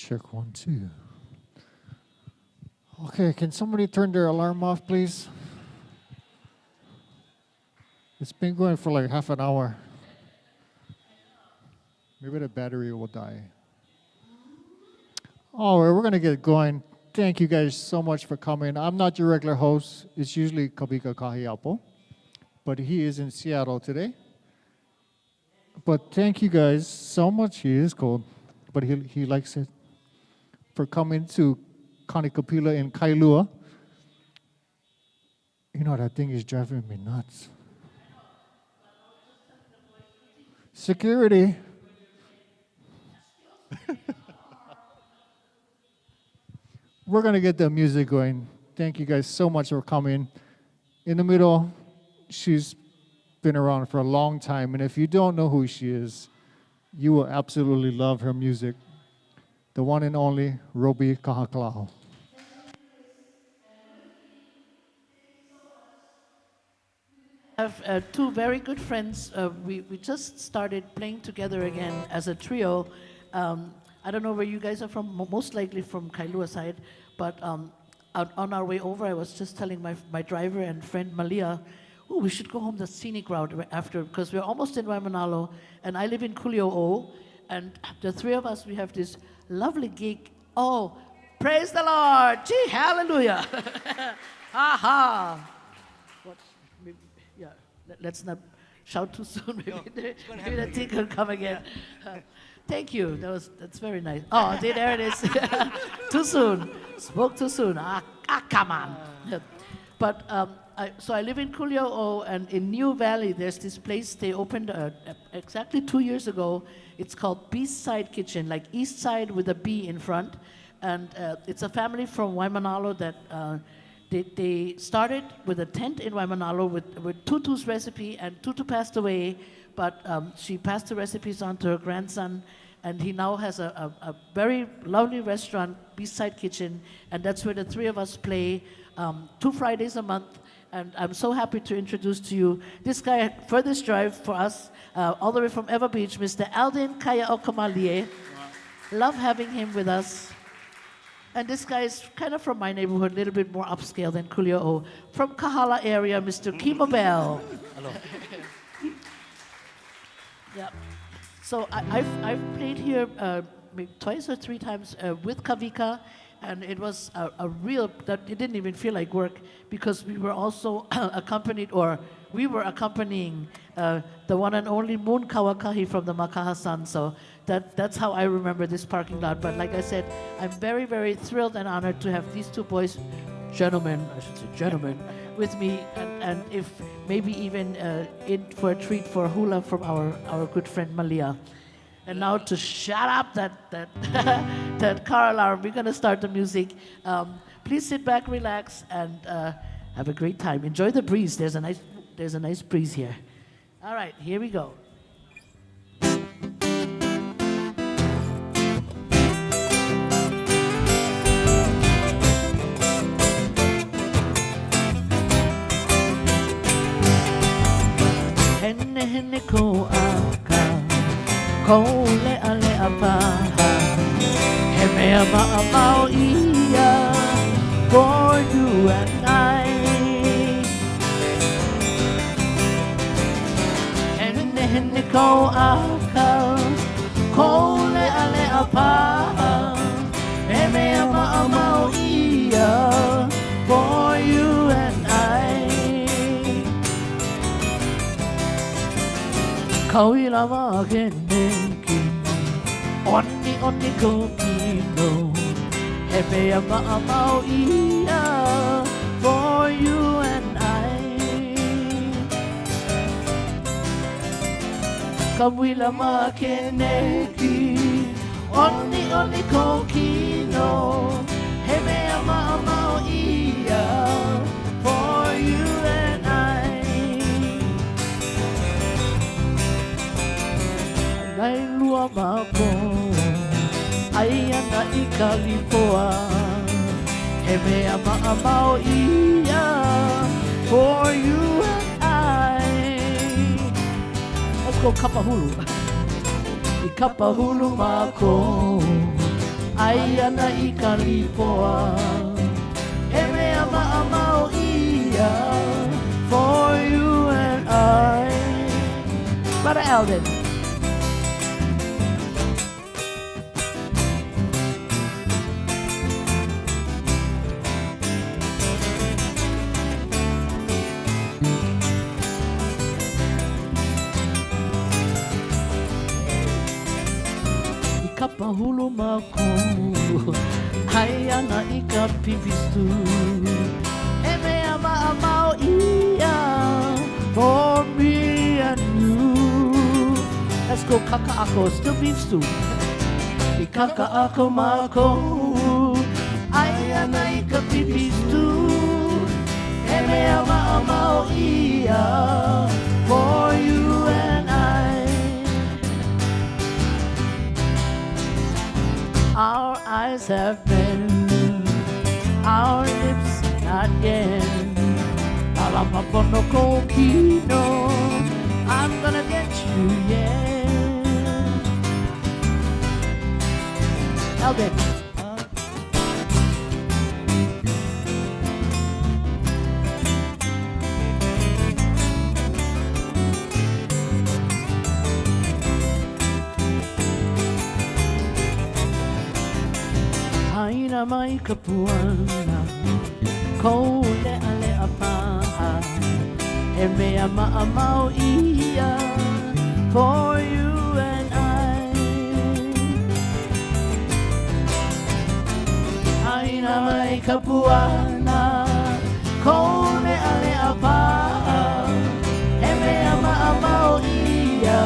Check 1, 2. Okay, can somebody turn their alarm off, please? It's been going for like half an hour. Maybe the battery will die. All right, we're going to get going. Thank you guys so much for coming. I'm not your regular host. It's usually Kavika Kahiapo, but he is in Seattle today. But thank you guys so much. He is cold, but he likes it. For coming to Kanikapila in Kailua. You know, that thing is driving me nuts. Security. We're going to get the music going. Thank you guys so much for coming. In the middle, she's been around for a long time, and if you don't know who she is, you will absolutely love her music. The one and only Robi Kahakalau. I have two very good friends. We just started playing together again as a trio. I don't know where you guys are from, most likely from Kailua side, but on our way over, I was just telling my driver and friend Malia, oh, we should go home the scenic route after, because we're almost in Waimanalo, and I live in Kuli'o'o, and the three of us, we have this lovely gig. Oh, praise the Lord! Gee, hallelujah! Ha ha! Yeah, let's not shout too soon. Maybe the thing will come again. Thank you. That's very nice. Oh, there it is. Too soon. Spoke too soon. Come on. But so I live in Kuli'o'o, and in New Valley, there's this place they opened exactly 2 years ago. It's called Beast Side Kitchen, like East Side with a B in front. And it's a family from Waimanalo that they started with a tent in Waimanalo with Tutu's recipe, and Tutu passed away, but she passed the recipes on to her grandson, and he now has a very lovely restaurant, Beast Side Kitchen, and that's where the three of us play 2 Fridays a month. And I'm so happy to introduce to you this guy, furthest drive for us, all the way from Ever Beach, Mr. Aldin Kayaokamalie. Love having him with us. And this guy is kind of from my neighborhood, a little bit more upscale than Kuli'o'o. From Kahala area, Mr. Kimo Bell. Hello. Yeah. So I've played here maybe 2 or 3 times with Kavika, and it was a real, that it didn't even feel like work, because we were also we were accompanying the one and only Moon Kawakahi from the Makahasan. So that's how I remember this parking lot. But like I said, I'm very, very thrilled and honored to have these 2 boys, gentlemen, with me, and if maybe even in for a treat for hula from our good friend Malia. And now to shut up that car alarm, we're gonna start the music. Please sit back, relax, and have a great time. Enjoy the breeze. There's a nice breeze here. All right, here we go. Henne henne ko aka, ko lea lea paha, he mea ma'amau ia, for you and I. Henne henne ko aka, ko lea lea paha, he mea ma'amau ia, for you and I. Kauila wa keneki, onni ko kino, he mea ma'amau ia, for you and I. Kauila wa keneki, onni ko kino, he mea ma'amau ia, for you and I. Nai lua mako, ai ana I Kalipoa, he mea ma'amau ia, for you and I. Let's go kapahulu. I kapahulu mako, Aiana I ka lipoa E mea maamau ia For you and I Brother Alden Kapahulu makou Hayana I ka pipistu E mea maamau ia For me and you Let's go kakaako, still beef stew I kakaako makou Hayana I ka pipistu E mea maamau ia For you and I Our eyes have been, our lips not yet. Alapapono kino, I'm gonna get you, yeah. Alden. Haina mai ka puana Ko lea lea paha E mea maamau ia For you and I Haina mai ka puana Ko lea lea paha E mea maamau ia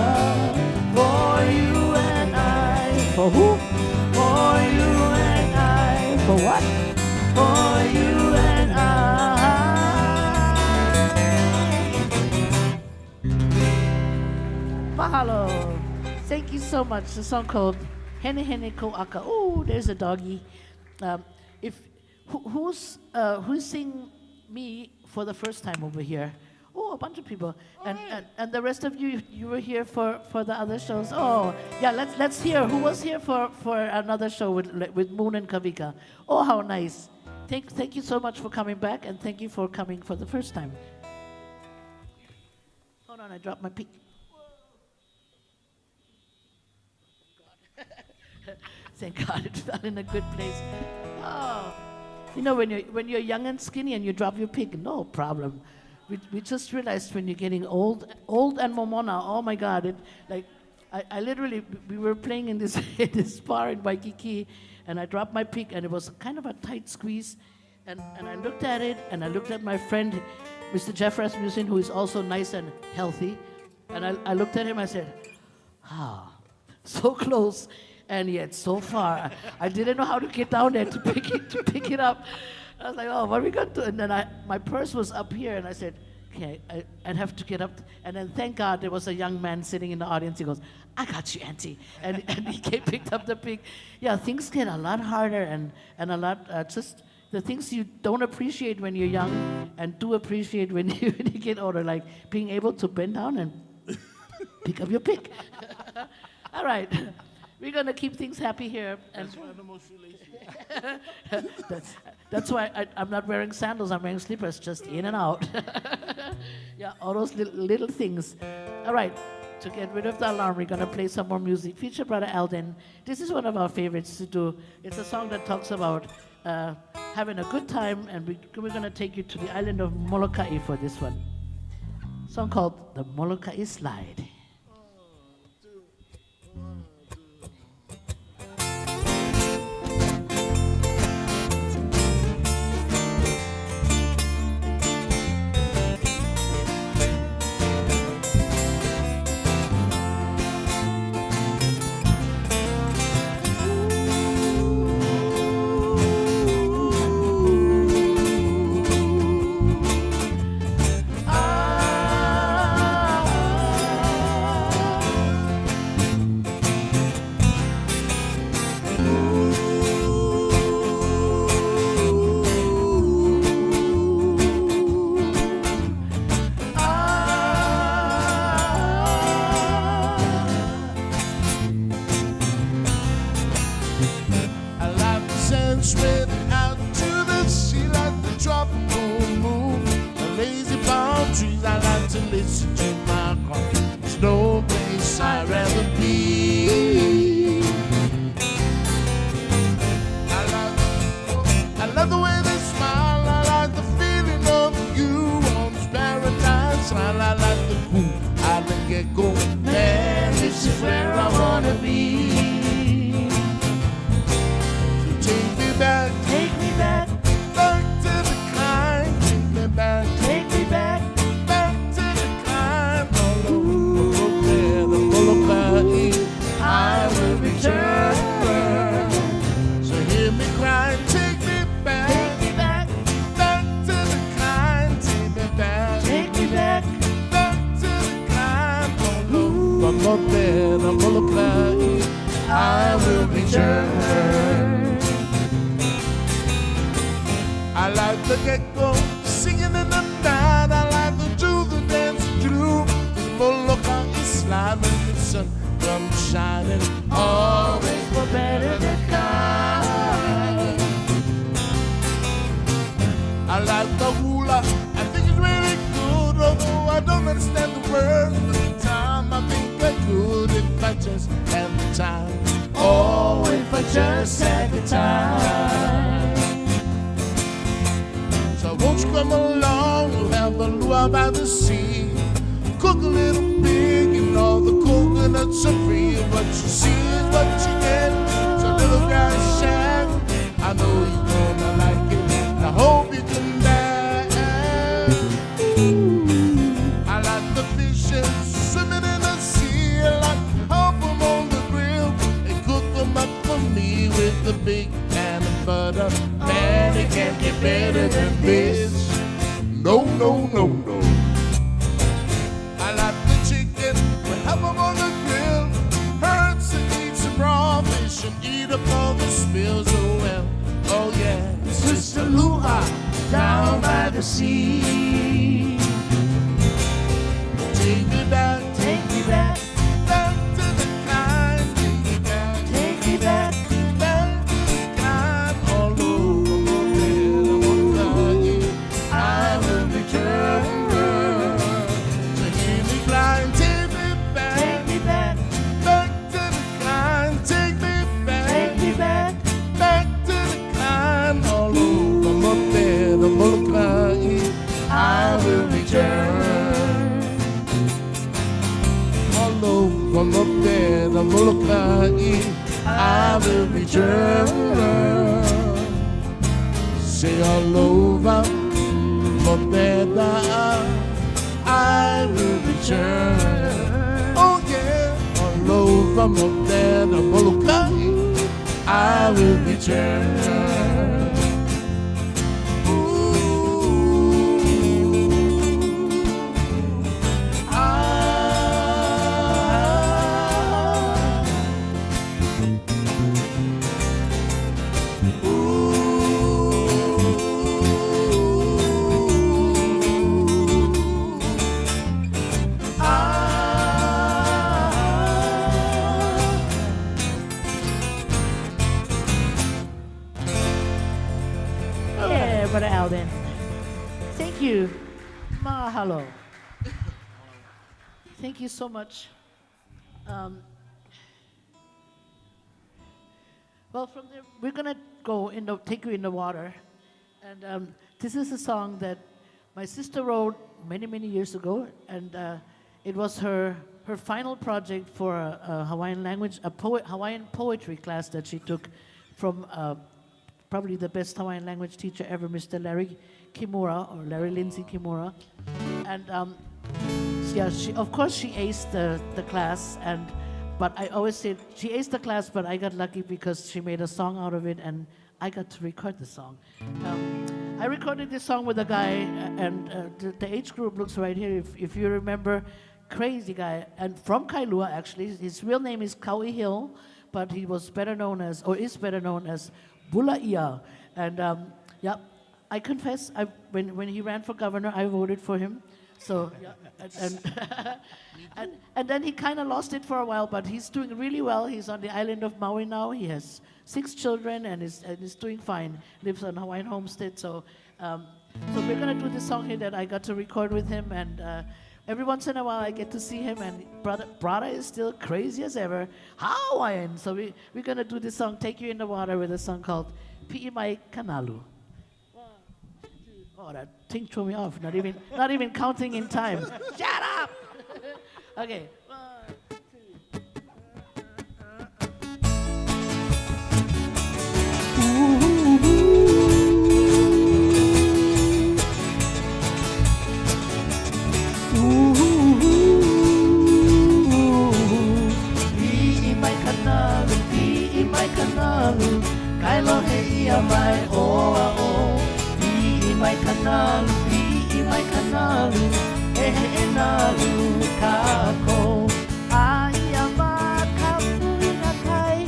For you and I For who? For you and I For what? For you and I Mahalo. Thank you so much. The song called Hene Hene Ko Aka. Oh, there's a doggy. Who's seeing me for the first time over here? Oh, a bunch of people. And the rest of you were here for the other shows. Oh, yeah, let's hear who was here for another show with Moon and Kavika. Oh, how nice. Thank you so much for coming back, and thank you for coming for the first time. Hold on, I dropped my pick. Thank God it fell in a good place. Oh, you know when you're young and skinny and you drop your pick, no problem. We just realized when you're getting old and momona, oh my God, I literally, we were playing in this this bar in Waikiki, and I dropped my pick, and it was kind of a tight squeeze, and I looked at it, and I looked at my friend, Mr. Jeff Rasmussen, who is also nice and healthy, and I looked at him, I said, so close, and yet so far. I didn't know how to get down there to pick it up. I was like, oh, what are we going to do? And then my purse was up here, and I said, okay, I'd have to get up. And then thank God there was a young man sitting in the audience. He goes, I got you, Auntie. And he picked up the pick. Yeah, things get a lot harder and a lot, just the things you don't appreciate when you're young and do appreciate when you get older, like being able to bend down and pick up your pick. All right. We're going to keep things happy here. And that's one of the most that's why I'm not wearing sandals. I'm wearing slippers, just in and out. Yeah, all those little things. All right, to get rid of the alarm, we're going to play some more music. Feature Brother Alden. This is one of our favorites to do. It's a song that talks about having a good time, and we're going to take you to the island of Molokai for this one. Song called The Molokai Slide. Slide, I like the pool, I like get go. Man, this is where I wanna be. So take me back, back to the kind. Take me back, back to the kind. All over there, the Molokai, I will return. So hear me cry, take me back, back to the kind. Take me back, back to the kind. All over there, the Molokai, I will return. I like the gecko singing in the night. I like the do the dance through the Molokai Slide when the sun comes shining. Always for better than kind. I like the hula. I think it's really good, although I don't understand the words. But the time I think I could if I just had the time. Oh, if I just had the time. So won't you come along? We'll have a luau by the sea. Cook a little pig and all the coconuts are free. What you see is what you get. So little guy shack, I know you're gonna like it. I hope you come back. I like the fishes swimming in the sea. I like help them on the grill and cook them up for me with the big pan of butter. Man, it can't get better than this. No, no, no, no. I like the chicken, we have them on the grill. Hurts to eat some raw fish and eat up all the spills. Oh well, oh yeah, Sister Luau down by the sea. Take me back, back to the kind. Take me back, back to the kind. All over the Molokai, I will return. So hear me crying, take me back, back to the kind. Take me back, back to the kind. All over up there, the Molokai, I will return. All over up there, the Molokai, I will return. Say all over up there, I will return. Oh yeah, all over up there, the Molokai, I will return. Yeah, Brother Alden. Thank you. Mahalo. Thank you so much. Well, from there, we're gonna go take you in the water, and this is a song that my sister wrote many, many years ago, and it was her final project for a Hawaiian language, Hawaiian poetry class that she took from probably the best Hawaiian language teacher ever, Mr. Larry Kimura, or Larry Lindsay Kimura, and yeah, of course she aced the class, but I always say she aced the class, but I got lucky because she made a song out of it, and I got to record the song. I recorded this song with a guy, and the age group looks right here. If you remember, crazy guy, and from Kailua actually. His real name is Kau'i Hill, but he was better known as, or is better known as, Bulaia. And yeah, I confess, when he ran for governor, I voted for him. So, yeah, and then he kind of lost it for a while, but he's doing really well. He's on the island of Maui now. He has 6 children and is doing fine. Lives on Hawaiian homestead. So we're gonna do this song here that I got to record with him, and every once in a while I get to see him, and brother is still crazy as ever, Hawaiian. So we're gonna do this song, Take You in the Water, with a song called Pi'i Mai Kanalu. 1, 2, Oh, that thing threw me off. Not even counting in time. Shut up. Okay. Kailo he ia mai oa o I mai kanalu, I mai kanalu E he e nalu kako Aia ma ka pui na kai,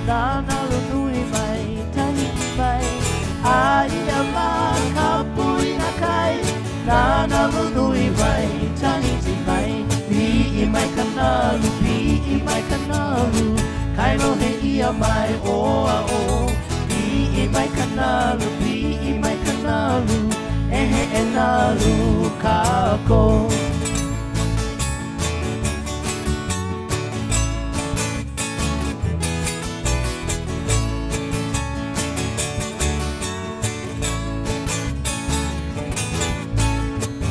na nalu nui mai, tahiti mai. Aia ma ka pui na kai Na nalu nui mai, tahiti mai I mai kanalu, I mai kanalu Kailo he ia mai oa o I mai kanalu, I mai kanalu E he e nalu kako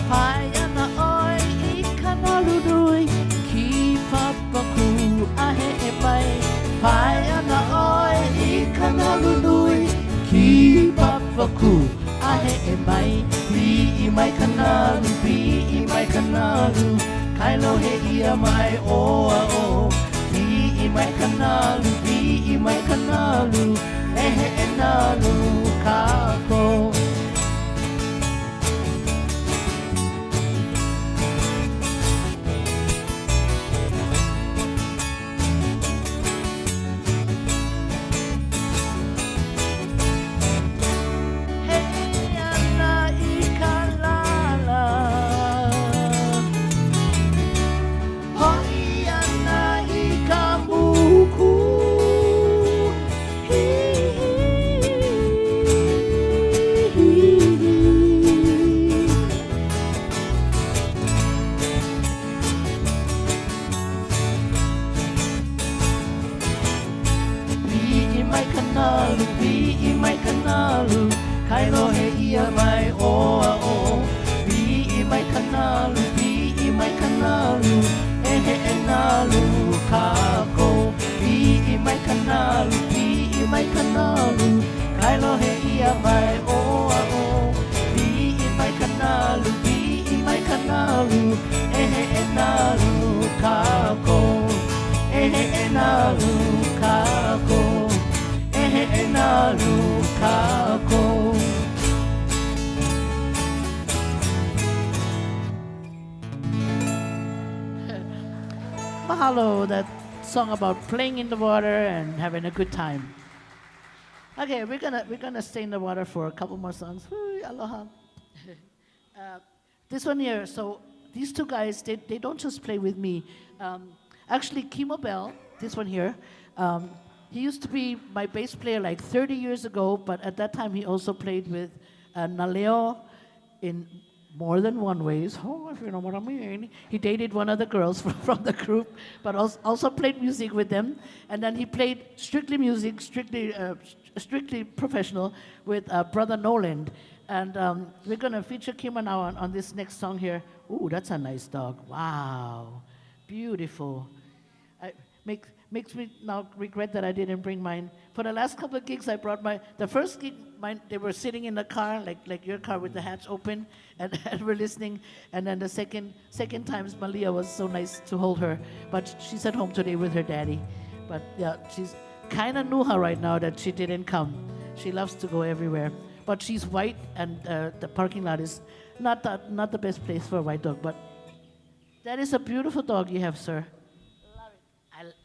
Pai ana oi I kanalu nui, ki papaku ahe e mai. Pai ana oi I kanalu nui Ki papaku ahe e mai I mai kanalu, I mai kanalu Kailo he ia mai oa o I mai kanalu, I mai kanalu E he e nalu kako Kailo he ia mai oa o I mai kanalu, I mai kanalu E he e nalu kako I mai kanalu, I mai kanalu Kailo he ia mai oa o I mai kanalu, I mai kanalu E he e nalu kako E he e nalu kako E he e nalu kako Mahalo, that song about playing in the water and having a good time. Okay, we're gonna stay in the water for a couple more songs. Woo, aloha. This one here. So these two guys, they don't just play with me. Actually, Kimo Bell, this one here, he used to be my bass player like 30 years ago, but at that time he also played with Naleo in more than one ways. Oh, if you know what I mean. He dated one of the girls from the group, but also played music with them. And then he played strictly music, strictly professional with Brother Nolan. And we're going to feature Kima now on this next song here. Ooh, that's a nice dog. Wow. Beautiful. Makes me now regret that I didn't bring mine. For the last couple of gigs, I brought the first gig, they were sitting in the car, like your car with the hatch open, and we're listening. And then the second times, Malia was so nice to hold her. But she's at home today with her daddy. But yeah, she's kind of knew her right now that she didn't come. She loves to go everywhere. But she's white, and the parking lot is not the best place for a white dog. But that is a beautiful dog you have, sir.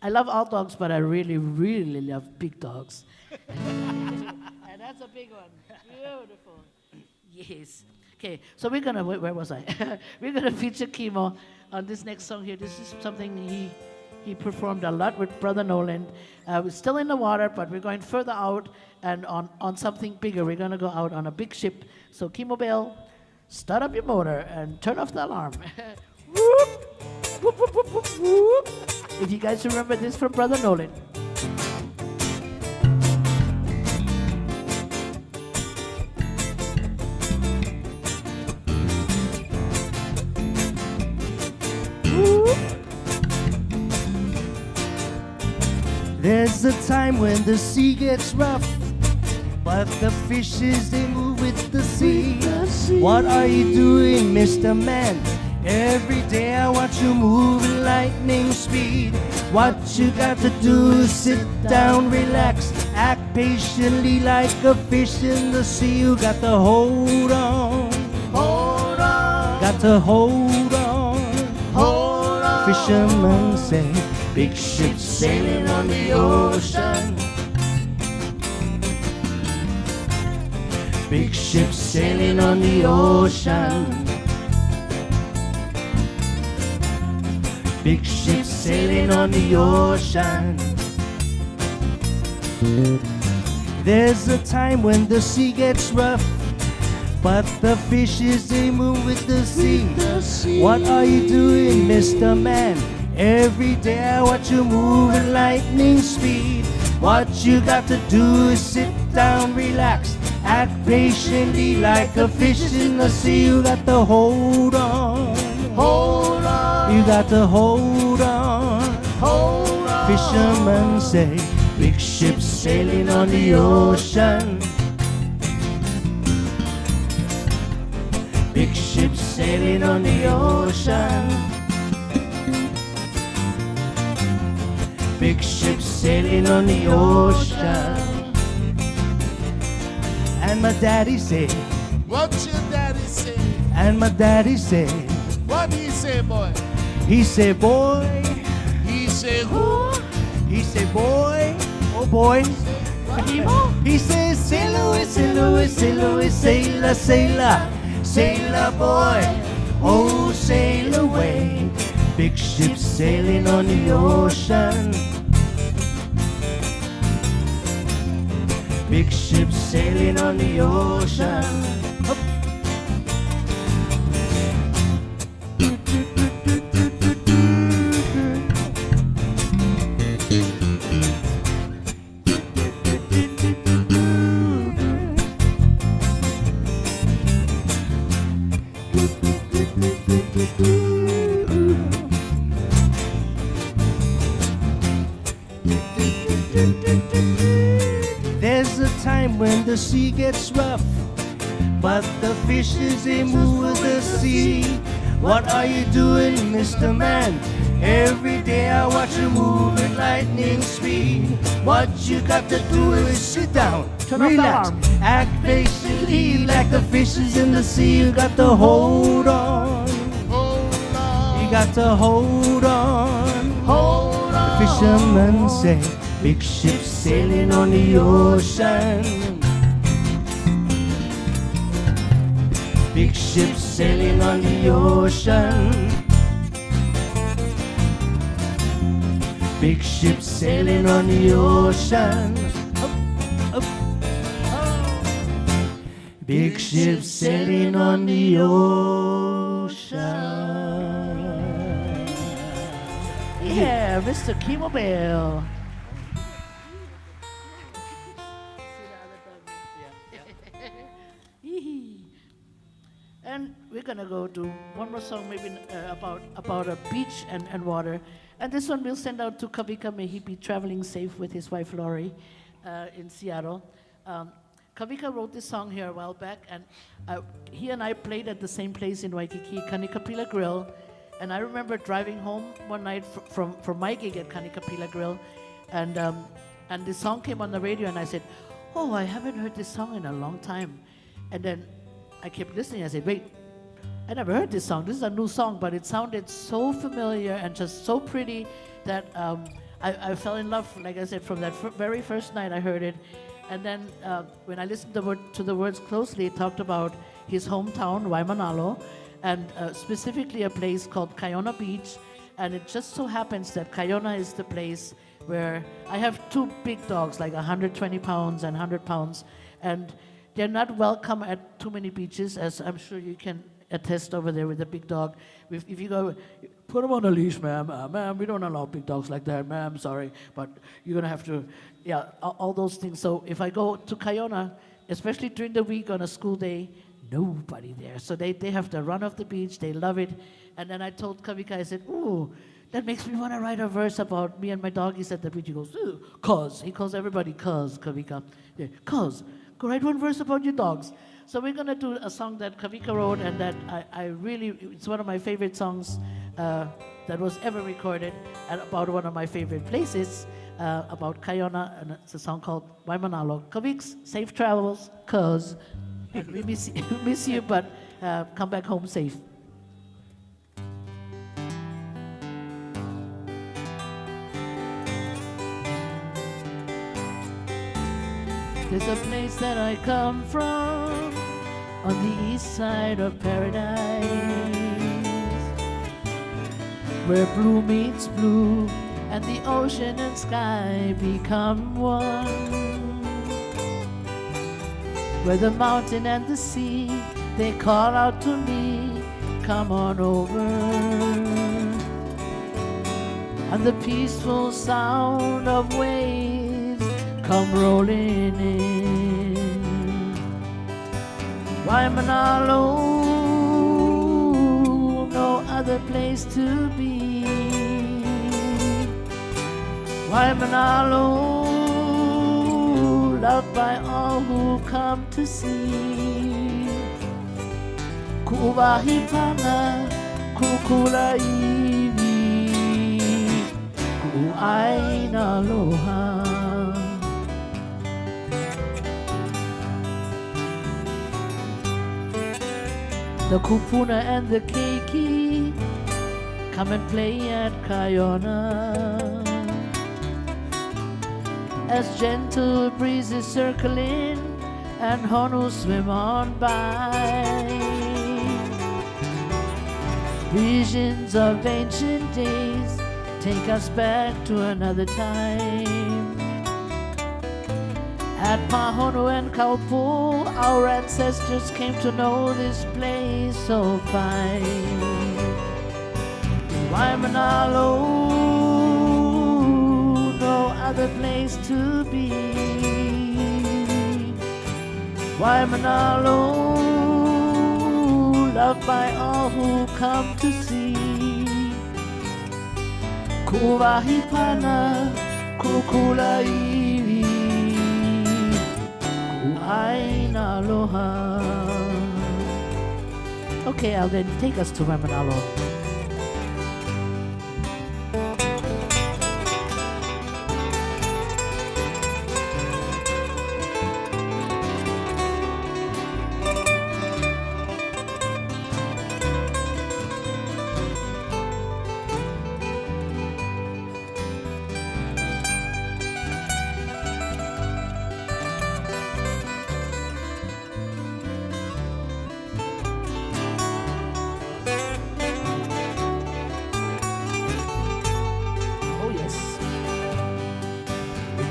I love all dogs, but I really, really love big dogs. And that's a big one. Beautiful. Yes. Okay, so we're gonna, where was I? We're gonna feature Kimo on this next song here. This is something he performed a lot with Brother Nolan. We're still in the water, but we're going further out and on something bigger. We're gonna go out on a big ship. So Kimo Bell, start up your motor and turn off the alarm. Whoop, whoop, whoop, whoop, whoop, whoop. If you guys remember this from Brother Nolan. There's a time when the sea gets rough, but the fishes, they move with the sea. What are you doing, Mr. Man? Every day I watch you move at lightning speed. What you got to do is sit down, relax, act patiently like a fish in the sea. You got to hold on, Hold on, got to hold on. hold on. Fishermen say, big ships sailing on the ocean. Big ships sailing on the ocean. Big ships sailing on the ocean. There's a time when the sea gets rough, but the fishes, they move with the sea. What are you doing, Mr. Man? Every day I watch you move at lightning speed. What you got to do is sit down, relax, act patiently like a fish in the sea. You got to hold on, Hold on, you got to hold on. hold on. Fishermen say, big ships sailing on the ocean. Big ships sailing on the ocean. Big ships sailing on the ocean. And my daddy said, What your daddy say? and my daddy said, What he say, boy? he said, boy, He say who? he said, boy, oh boy. He says, sail away, sail away, sail away, sailor, sailor, sailor boy, oh sail away. Big ships sailing on the ocean. Big ships sailing on the ocean. Up. There's a time when the sea gets rough, but the fishes, they move with the sea. What are you doing, Mr. Man? Every day I watch you move at lightning speed. What you got to do is sit down, Turn off the relax, alarm. act patiently like the fishes in the sea. You got to hold on, Hold on, you got to hold on. hold on. Fishermen say, big ships sailing on the ocean. Big ships sailing on the ocean. Big ships sailing on the ocean. Up, up. Big ships sailing on the ocean. Yeah, Mr. Kimobel. And we're gonna go to one more song, maybe about a beach and water. And this one we'll send out to Kavika. May he be traveling safe with his wife Lori in Seattle. Kavika wrote this song here a while back, and he and I played at the same place in Waikiki, Kanikapila Grill. And I remember driving home one night from my gig at Kanikapila Grill, and this song came on the radio, and I said, "Oh, I haven't heard this song in a long time." And then I kept listening. I said, "Wait, I never heard this song. This is a new song," but it sounded so familiar and just so pretty that I fell in love. Like I said, from that very first night I heard it. And then when I listened to the words closely, it talked about his hometown, Waimanalo, and specifically a place called Kaiona Beach. And it just so happens that Kaiona is the place where I have two big dogs, like 120 pounds and 100 pounds, and they're not welcome at too many beaches, as I'm sure you can attest over there with the big dog. If you go, put them on a leash, ma'am. Ma'am, we don't allow big dogs like that, ma'am. Sorry, but you're gonna have to, yeah, all those things. So if I go to Kaiona, especially during the week on a school day, nobody there. So they have to run off the beach. They love it. And then I told Kavika, I said, "Ooh, That makes me want to write a verse about me and my doggies at the beach. He goes, "Ooh, cuz." He calls everybody cuz, Kavika. Yeah, cuz. Go write one verse about your dogs. So we're going to do a song that Kavika wrote and that I really, it's one of my favorite songs that was ever recorded and about one of my favorite places, about Kaiona, and it's a song called Waimanalo. Kaviks, safe travels, cuz. And we miss you, but come back home safe. There's a place that I come from on the east side of paradise, where blue meets blue and the ocean and sky become one, where the mountain and the sea, they call out to me, come on over, and the peaceful sound of waves come rolling in. Waimanalo, no other place to be. Waimanalo, loved by all who come to see. Ku'uwahipana, kukulaiwi, ku'aina aloha. The kupuna and the keiki come and play at Kaiona, as gentle breezes circle in and honu swim on by. Visions of ancient days take us back to another time. At Pahonu and Kaupo, our ancestors came to know this place so fine. Waimanalo, no other place to be. Waimanalo, loved by all who come to see. Ku'uwahipana, kukulaiwi, ku'aina aloha. Okay, Alden, take us to Waimanalo.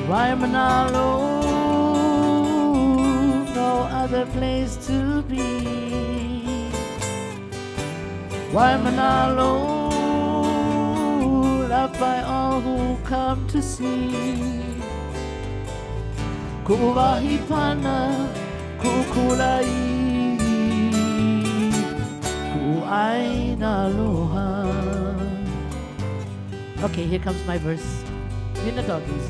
Waimanalo, no other place to be. Waimanalo, loved by all who come to see. Ku'uwahipana, kukulaiwi, ku'aina aloha. Okay, here comes my verse. In the doggies.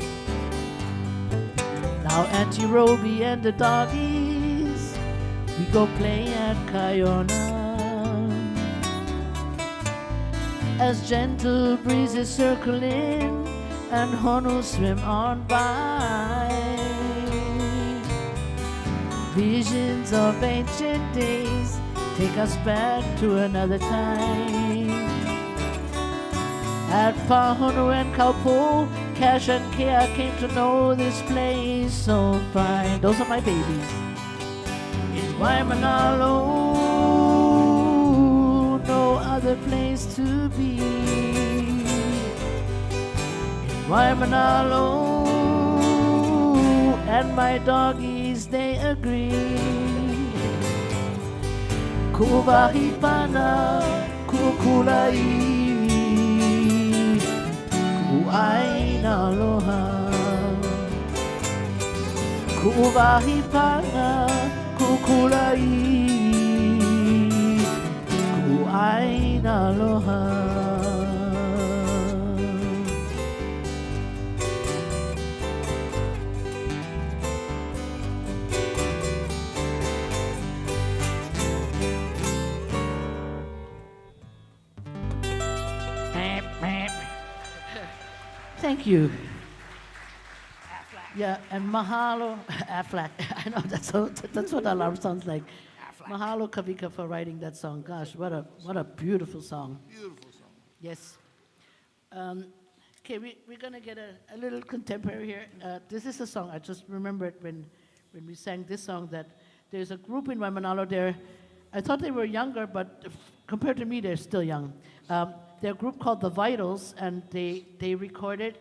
Now Auntie Robi and the doggies, we go play at Kaiona, as gentle breezes circle in and honu swim on by. Visions of ancient days take us back to another time. At Pahonu and Kaupo, Cash and Kea came to know this place so fine. Those are my babies. In Waimanalo, no other place to be. In Waimanalo, and my doggies, they agree. Ku'uwahipana, kukulaiwi, ku'aina aloha. Ku'uwahipana, kukulaiwi, ku'aina aloha. Thank you. Yeah, and mahalo, Aflac. I know that's what alarm sounds like. Mahalo Kavika for writing that song. Gosh, what a beautiful song. Beautiful song. Yes. Okay, we're gonna get a little contemporary here. This is a song I just remembered when we sang this song, that there's a group in Waimanalo there. I thought they were younger, but compared to me, they're still young. They're a group called The Vitals, and they recorded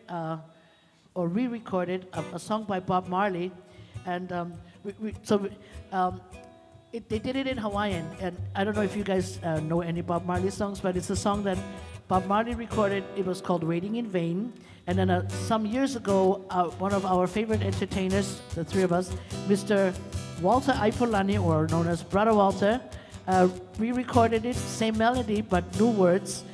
or re-recorded a song by Bob Marley, and they did it in Hawaiian. And I don't know if you guys know any Bob Marley songs, but it's a song that Bob Marley recorded. It was called Waiting in Vain. And then some years ago, one of our favorite entertainers, the three of us, Mr. Walter Aipolani, or known as Brother Walter, re-recorded it, same melody, but new words.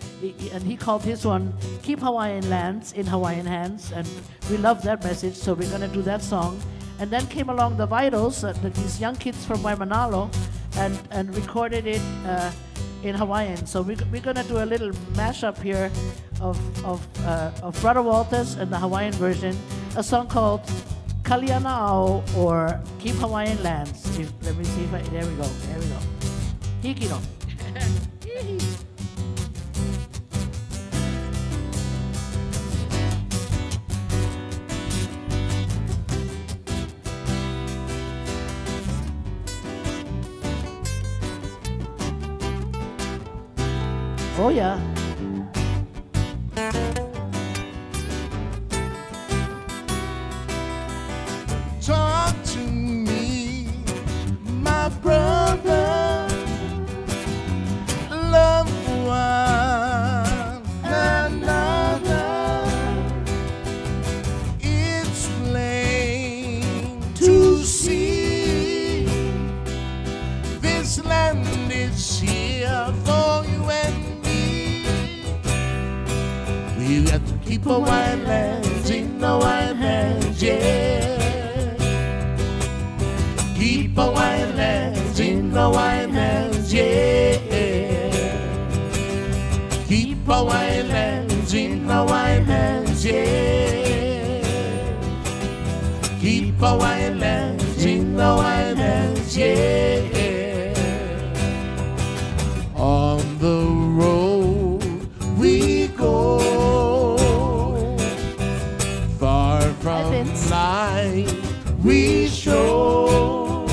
And he called his one, Keep Hawaiian Lands in Hawaiian Hands. And we love that message, so we're gonna do that song. And then came along the Vitals, these young kids from Waimanalo, and recorded it in Hawaiian. So we're gonna do a little mashup here of Brother Walters and the Hawaiian version, a song called Kalianao, or Keep Hawaiian Lands. Let me see if there we go. Hikino. Oh yeah. Talk to me, my brother, love one another. It's plain to see this land is here for you and me. We have to keep our white lands in our white hands, yeah. Keep our white lands in our white hands, yeah. Keep our white lands in our white hands, yeah. Keep our white lands in our white hands, yeah. On the road we go, far from life we show.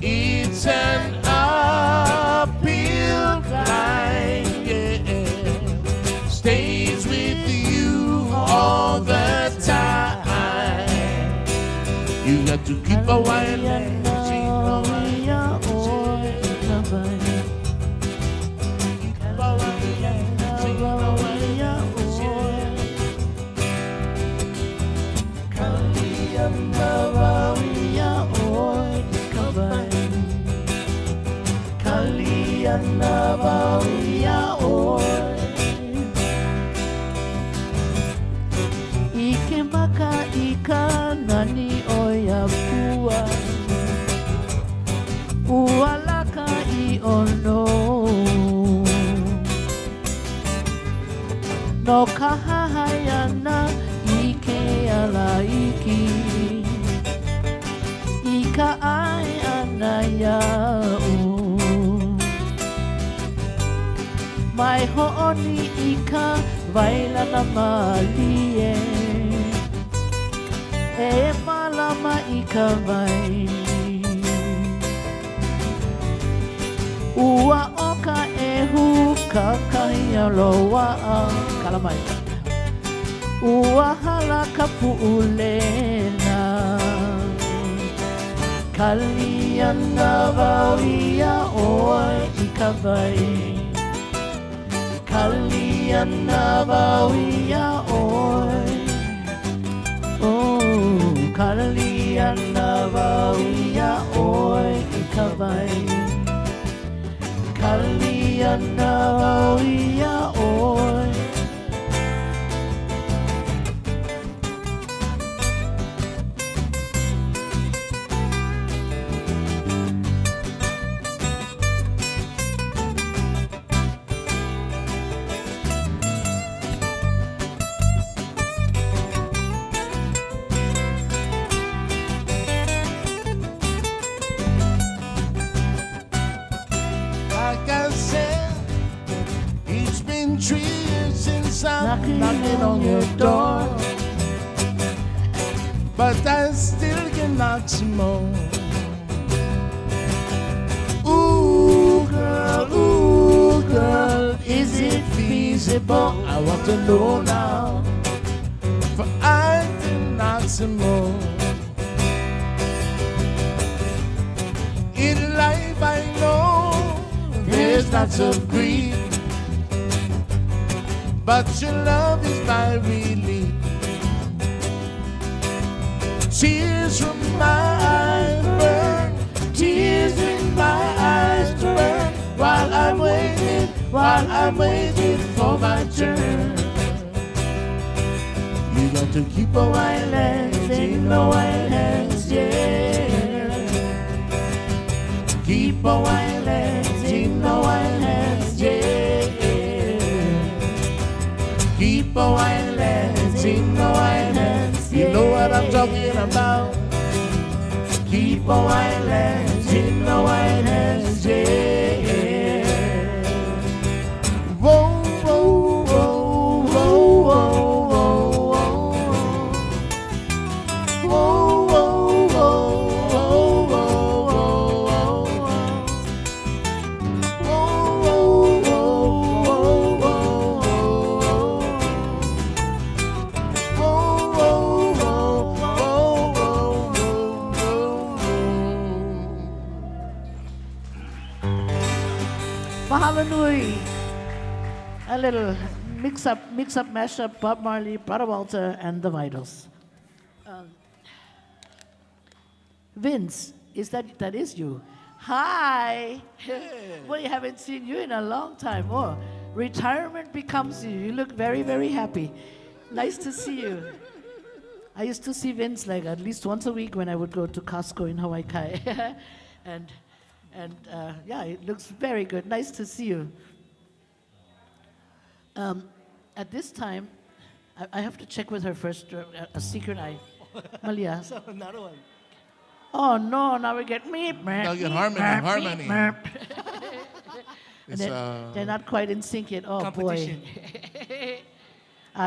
It's an uphill climb, yeah. Stays with you all the time. You got to keep a white lands in a white hands, yeah. Keep a white lands in a white hands, yeah. Ike maka ika nani oya pua, ualaka I ono. No kahahayana ike ala iki, ika ai anaya o. Mai ho'oni ika vaila na malie, e malama ika vai. Ua oka e hu kakai aloha kalamai. Ua hala kapu'ulena, kaliana vauia oi ika vai. Kaliana vauia oi, oh, kaliana vauia oi ika vai. Kaliana vauia oi. I'm knocking on your door. But I still can knock some more. Ooh, girl, is it feasible? I want to know now, for I can knock some more. In life I know there's lots of grief, but your love is my relief. Tears from my eyes burn, tears in my eyes burn, while I'm waiting for my turn. You got to keep a white hands in the white hands, yeah. Keep a white hands in the white hands, yeah. Keep a white hands in the white hands, you know what I'm talking about. Keep a white hands in the white hands, yeah. Whoa, whoa, whoa, whoa, whoa, whoa, whoa, whoa, whoa, Mahalo nui. A little mix-up, mash-up, Bob Marley, Brother Walter, and the Vitals. Vince, that is you. Hi. Well, I haven't seen you in a long time. Oh, retirement becomes you. You look very, very happy. Nice to see you. I used to see Vince like at least once a week when I would go to Costco in Hawaii. and yeah, it looks very good. Nice to see you. At this time, I have to check with her first, a secret eye. Malia. Another one. Oh no, now we get meep. Now we get harmony. And they're not quite in sync yet. Oh Competition. boy.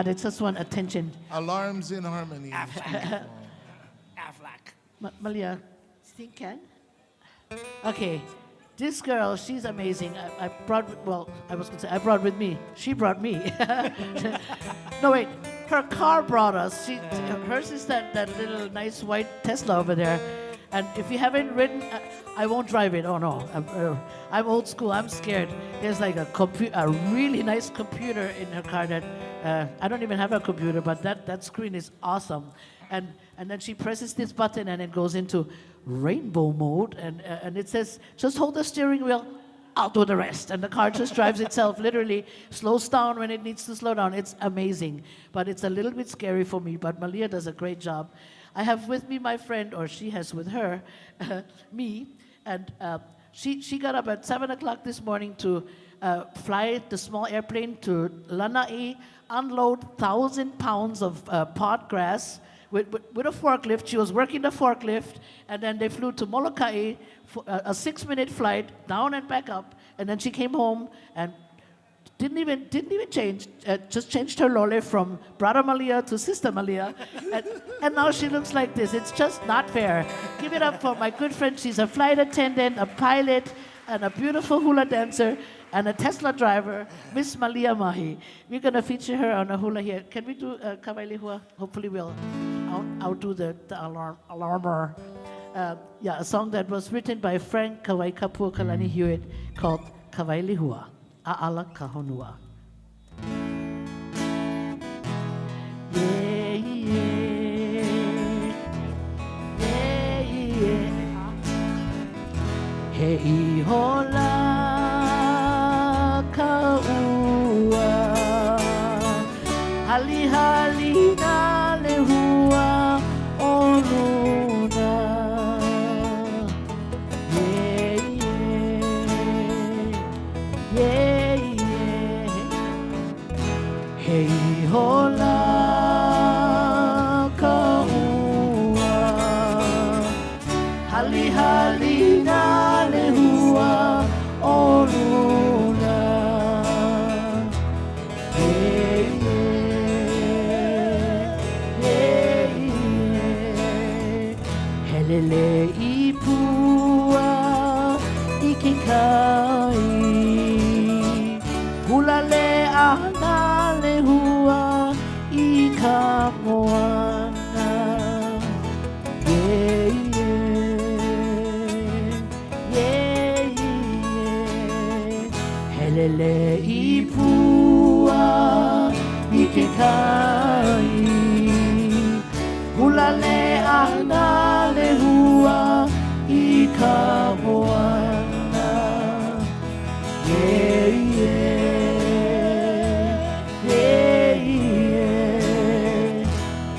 They just want attention. Alarms in harmony. Aflac. Malia, think can? Okay, this girl, she's amazing. I brought with me. She brought me. No wait, her car brought us. Hers is that little nice white Tesla over there. And if you haven't ridden, I won't drive it. Oh no, I'm old school. I'm scared. There's like a really nice computer in her car that I don't even have a computer, but that screen is awesome. And then she presses this button and it goes into rainbow mode, and it says, just hold the steering wheel, I'll do the rest. And the car just drives itself, literally slows down when it needs to slow down. It's amazing, but it's a little bit scary for me, but Malia does a great job. I have with me my friend, or she has with her, me, and she got up at 7 o'clock this morning to fly the small airplane to Lanai, unload 1,000 pounds of pot grass, with a forklift. She was working the forklift, and then they flew to Molokai for a 6-minute flight down and back up, and then she came home and didn't even change, just changed her lole from Brother Malia to Sister Malia, and now she looks like this. It's just not fair. Give it up for my good friend. She's a flight attendant, a pilot, and a beautiful hula dancer, and a Tesla driver, Miss Malia Mahi. We're going to feature her on a hula here. Can we do Kawailihua? Hopefully we'll outdo the alarmer. Yeah, a song that was written by Frank Kawaikapu Kalani Hewitt called Kawailihua, A'ala Kahonua. Yeah, yeah, yeah, yeah. Hey, hola. Hali hali na lehua o luna. Yeah, yeah, yeah, yeah. Hey hola kaua. Hali hali na lehua o luna. Yeah, yeah. Helele I pua I ke kai Hula le ana le hua I ka moana Yeah, yeah, yeah, yeah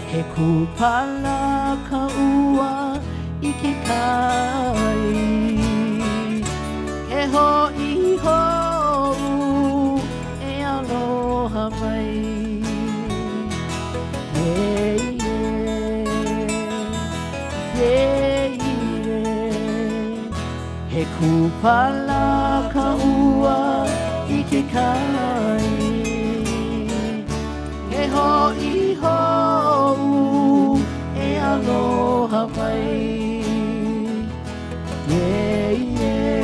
He kupala ka ua I ke kai Ke ho I ho E aloha mai Yeah, yeah, yeah, yeah He kupala ka ua I ke kai Ke ho I ho E aloha mai Yeah, yeah,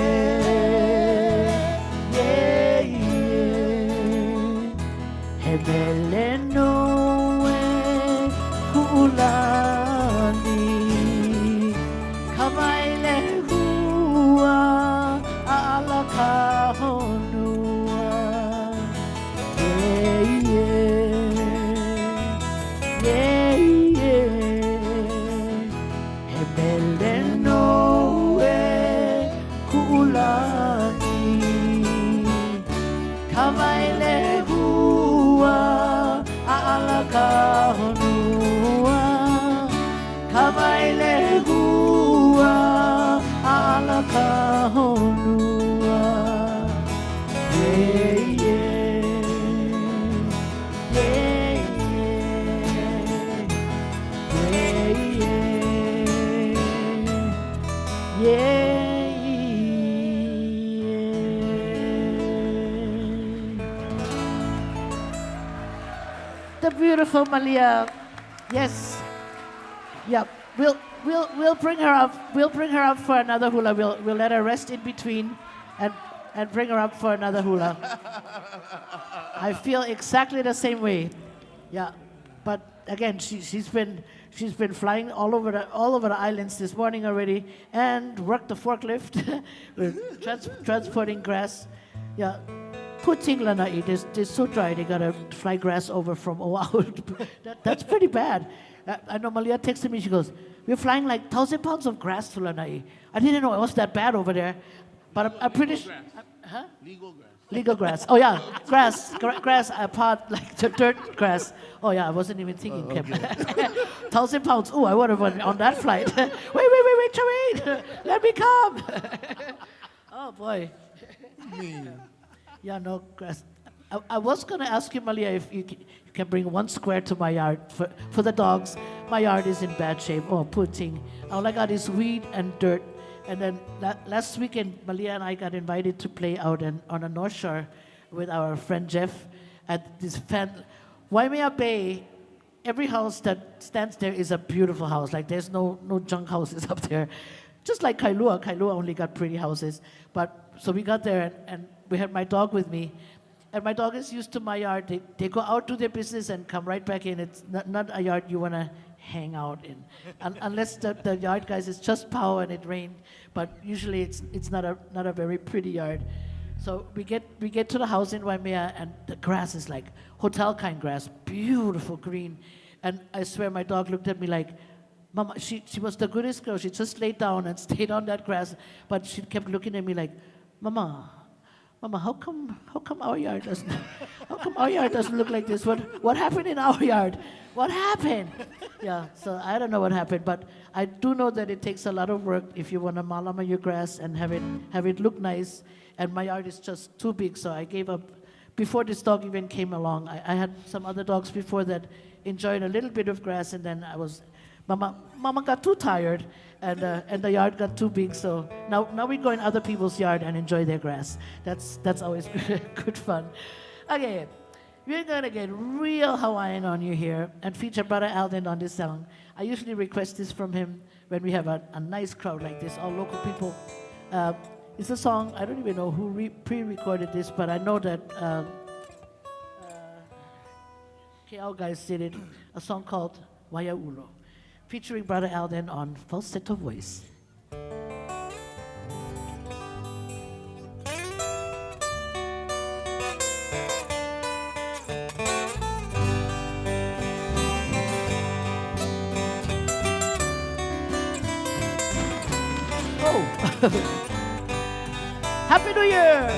yeah, yeah He mele no e ku'ulani Kamai le hua a ala ka honua Yeah, yeah, yeah, yeah He mele no e ku'ulani Kamai le hua a ala ka honua Kamai le hua a ala ka honua Yeah, yeah, yeah, yeah, yeah, yeah The beautiful Malia. Yes. Yep. We'll bring her up. We'll bring her up for another hula. We'll let her rest in between and bring her up for another hula. I feel exactly the same way. Yeah. But again, she's been flying all over the islands this morning already and worked the forklift with transporting grass. Yeah. Putting lanai, they're so dry, they gotta fly grass over from Oahu. That's pretty bad. I know Malia texted me, she goes, we're flying like 1,000 pounds of grass to Lanai. I didn't know it was that bad over there, but I'm pretty sure. Huh? Legal grass. Legal grass. Oh yeah, grass, part like the dirt grass. Oh yeah, I wasn't even thinking, Kim. 1,000 pounds. Oh, I would have went on that flight. wait, Charmaine, let me come. Oh boy. Yeah, no grass. I was gonna ask you, Malia, if you can bring 1 square to my yard for the dogs. My yard is in bad shape. Oh, poor thing. All I got is weed and dirt. And then last weekend, Malia and I got invited to play out on the North Shore with our friend Jeff at this Waimea Bay. Every house that stands there is a beautiful house. Like there's no junk houses up there. Just like Kailua. Kailua only got pretty houses. But so we got there and we had my dog with me. And my dog is used to my yard. They go out to their business and come right back in. It's not a yard you want to hang out in. Unless the yard guys, it's just power and it rained. But usually it's not a very pretty yard. So we get to the house in Waimea and the grass is like hotel kind grass, beautiful green. And I swear my dog looked at me like, Mama, she was the goodest girl. She just laid down and stayed on that grass. But she kept looking at me like, Mama, how come our yard doesn't look like this? What happened in our yard? What happened? Yeah, so I don't know what happened, but I do know that it takes a lot of work if you want to malama your grass and have it look nice. And my yard is just too big, so I gave up. Before this dog even came along, I had some other dogs before that enjoyed a little bit of grass, and then Mama got too tired, and the yard got too big. So now we go in other people's yard and enjoy their grass. That's always good fun. Okay, we're gonna get real Hawaiian on you here and feature Brother Alden on this song. I usually request this from him when we have a nice crowd like this, all local people. It's a song, I don't even know who pre-recorded this, but I know that KL guys did it, a song called Waiaulo, featuring Brother Alden on falsetto voice. Happy New Year!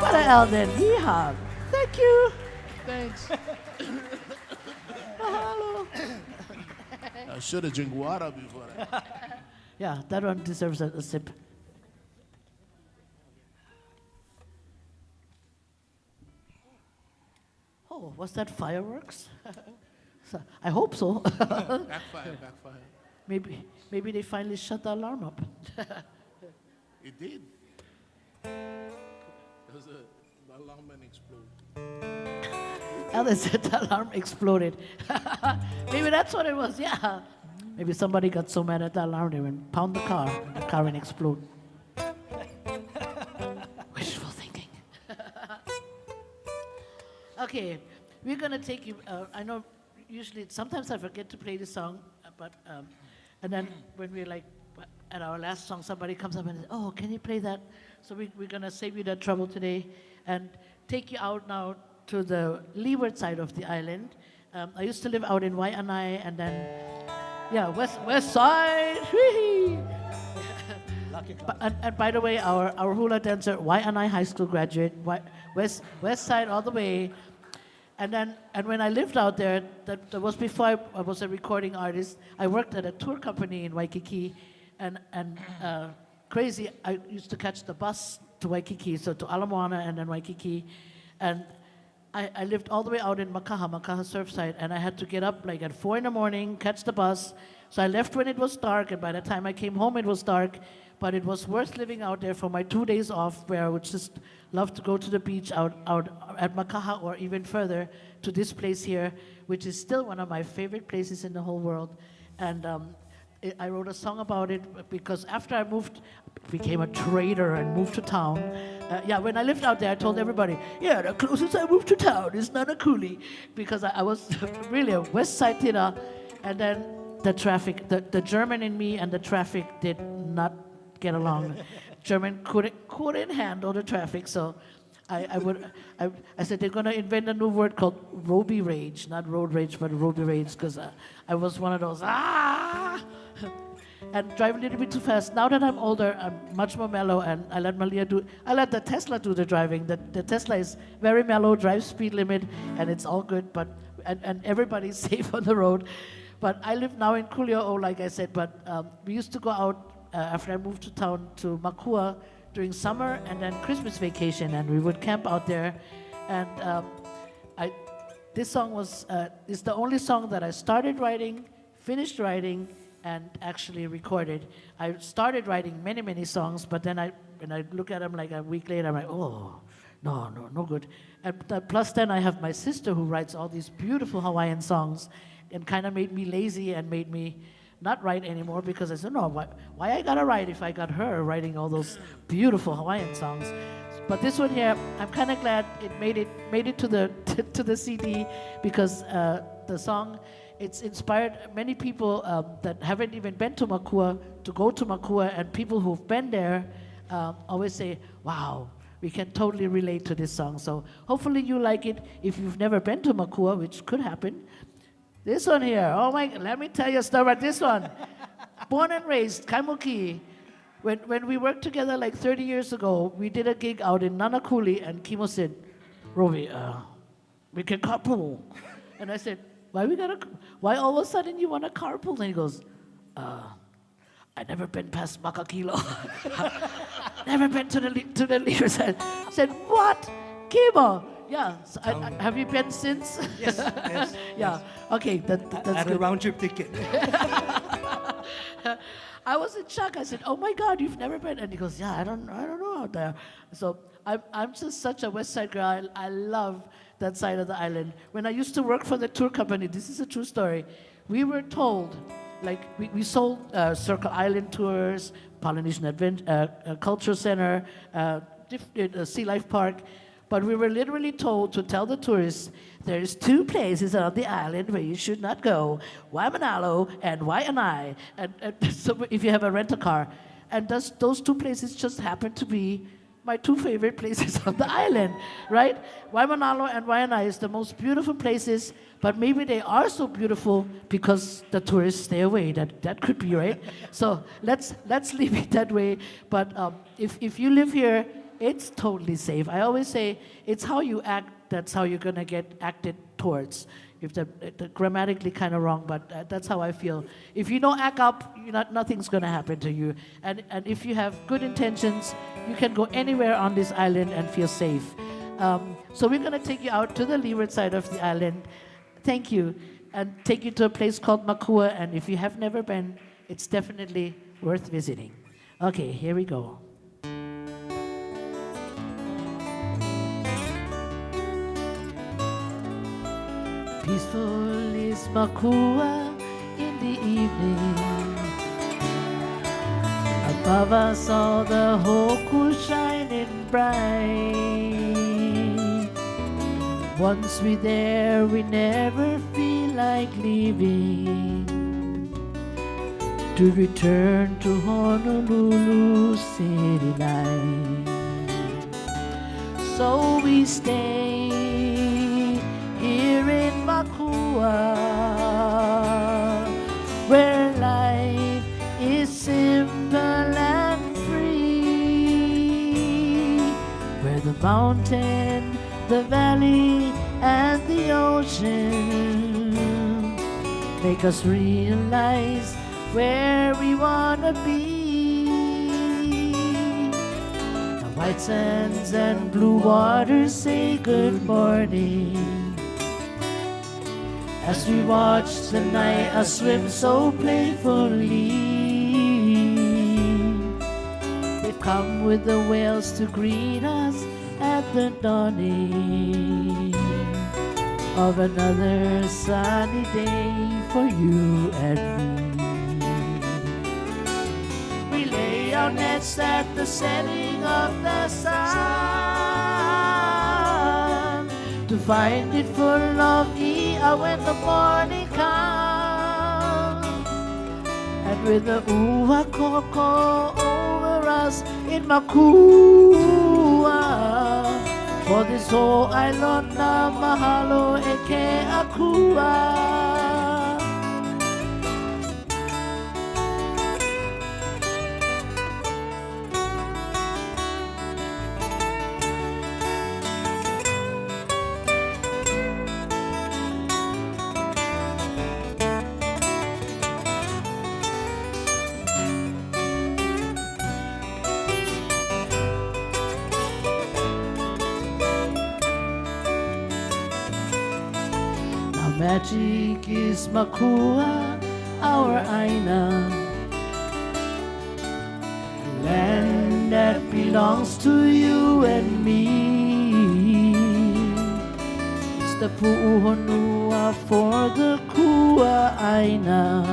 What an Eldon. Yeehaw. Thank you. Thanks. Mahalo. I should have drank water before that. Yeah, that one deserves a sip. Oh, was that fireworks? I hope so. Backfire. Maybe they finally shut the alarm up. It did. There was the alarm man exploded. Eldon said the alarm exploded. Maybe that's what it was, yeah. Maybe somebody got so mad at the alarm they went pound the car and the car went explode. Wishful thinking. Okay, we're gonna take you, I know usually, sometimes I forget to play the song, but And then when we're like at our last song, somebody comes up and says, "Oh, can you play that?" So we're gonna save you that trouble today and take you out now to the leeward side of the island. I used to live out in Waimanalo, and then west side. And by the way, our hula dancer, Waimanalo High School graduate, west side all the way. And when I lived out there, that was before I was a recording artist. I worked at a tour company in Waikiki, and crazy, I used to catch the bus to Waikiki, so to Ala Moana and then Waikiki, and I lived all the way out in Makaha Surfside, and I had to get up like at 4 in the morning, catch the bus. So I left when it was dark, and by the time I came home, it was dark. But it was worth living out there for my 2 days off, where I would just love to go to the beach out at Makaha or even further to this place here, which is still one of my favorite places in the whole world. And I wrote a song about it because after I became a trader and moved to town. When I lived out there, I told everybody, the closest I moved to town is Nanakuli, because I was really a West Side Tina, and then the traffic, the German in me and the traffic did not get along. German couldn't handle the traffic, so I said they're gonna invent a new word called Robi rage, not road rage, but Robi rage, because I was one of those and drive a little bit too fast. Now that I'm older, I'm much more mellow, and I let Malia I let the Tesla do the driving. The Tesla is very mellow, drives speed limit, and it's all good, but and everybody's safe on the road. But I live now in Kulia'o, like I said, but we used to go out after I moved to town to Makua during summer and then Christmas vacation, and we would camp out there. And this song is the only song that I started writing, finished writing, and actually recorded. I started writing many, many songs, but then when I look at them like a week later, I'm like, oh, no good. And plus then I have my sister who writes all these beautiful Hawaiian songs, and kind of made me lazy and made me not write anymore, because I said, no, why I gotta write if I got her writing all those beautiful Hawaiian songs? But this one here, I'm kind of glad it made it to the to the CD, because the song, it's inspired many people that haven't even been to Makua to go to Makua, and people who've been there always say, wow, we can totally relate to this song. So hopefully you like it if you've never been to Makua, which could happen. This one here, let me tell you a story about this one. Born and raised, Kaimuki. When we worked together like 30 years ago, we did a gig out in Nanakuli, and Kimo said, Robi, we can carpool. And I said, why all of a sudden you want to carpool? And he goes, I never been past Makakilo. Never been to the leader side. I said, what? Kimo? Yeah, so have you been since? Yes. Yeah, okay, that's At good. a round trip ticket. I was in shock. I said, oh my God, you've never been? And he goes, yeah, I don't know out there. So I'm just such a West Side girl. I love that side of the island. When I used to work for the tour company, this is a true story, we were told, like we sold Circle Island tours, Polynesian Culture Center, Sea Life Park, but we were literally told to tell the tourists, there's 2 places on the island where you should not go, Waimanalo and Waimanalo. And so if you have a rental-car. And those 2 places just happen to be my 2 favorite places on the island, right? Waimanalo and Waimanalo is the most beautiful places, but maybe they are so beautiful because the tourists stay away. That could be, right? So let's leave it that way. But if you live here, it's totally safe. I always say it's how you act, that's how you're gonna get acted towards. If they're grammatically kind of wrong, but that's how I feel. If you don't act up, nothing's gonna happen to you. And if you have good intentions, you can go anywhere on this island and feel safe. So we're gonna take you out to the leeward side of the island. Thank you. And take you to a place called Makua, and if you have never been, it's definitely worth visiting. Okay, here we go. Peaceful is Makua in the evening. Above us all the hoku shining bright. Once we're there, we never feel like leaving. to return to Honolulu city life. So we stay here in Makua, where life is simple and free, where the mountain, the valley, and the ocean make us realize where we wanna be. The white sands and blue waters say good morning as we watch the night swim so playfully. They've come with the whales to greet us at the dawning of another sunny day for you and me. We lay our nets at the setting of the sun to find it full of ia when the morning comes, and with the ua koko over us in Makua. For this whole island na mahalo e ke akua. Magic is Makua, our aina, land that belongs to you and me. It's the pu'uhonua for the kua aina,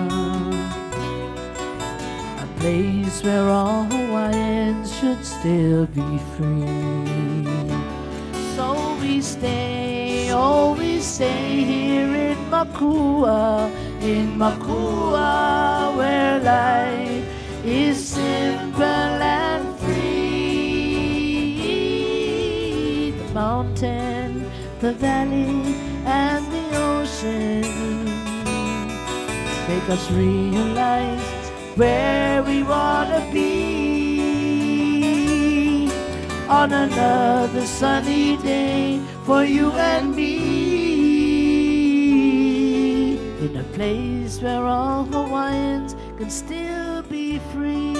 a place where all Hawaiians should still be free. So we stay, oh we stay here in Makua, where life is simple and free. The mountain, the valley, and the ocean make us realize where we wanna be. On another sunny day for you and me, in a place where all Hawaiians can still be free,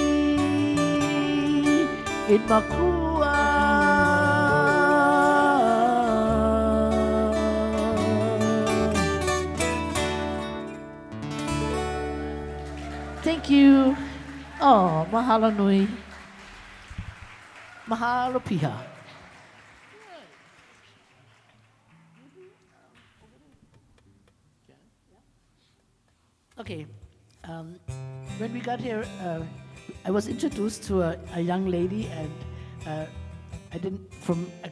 in Makua. Thank you. Oh, mahalo nui. Mahalo piha. Okay, when we got here, I was introduced to a young lady, and I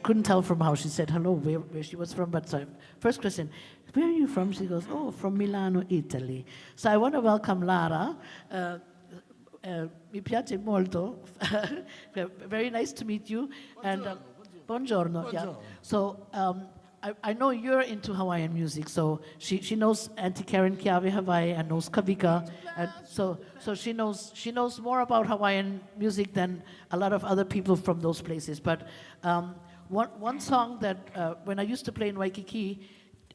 couldn't tell from how she said hello where she was from. But so, first question, where are you from? She goes, oh, from Milano, Italy. So I want to welcome Lara. Mi piace molto. Very nice to meet you. And buongiorno. Yeah. So I know you're into Hawaiian music. So she knows Auntie Karen Kiawe Hawaii and knows Kavika, and so she knows more about Hawaiian music than a lot of other people from those places. But one song that when I used to play in Waikiki,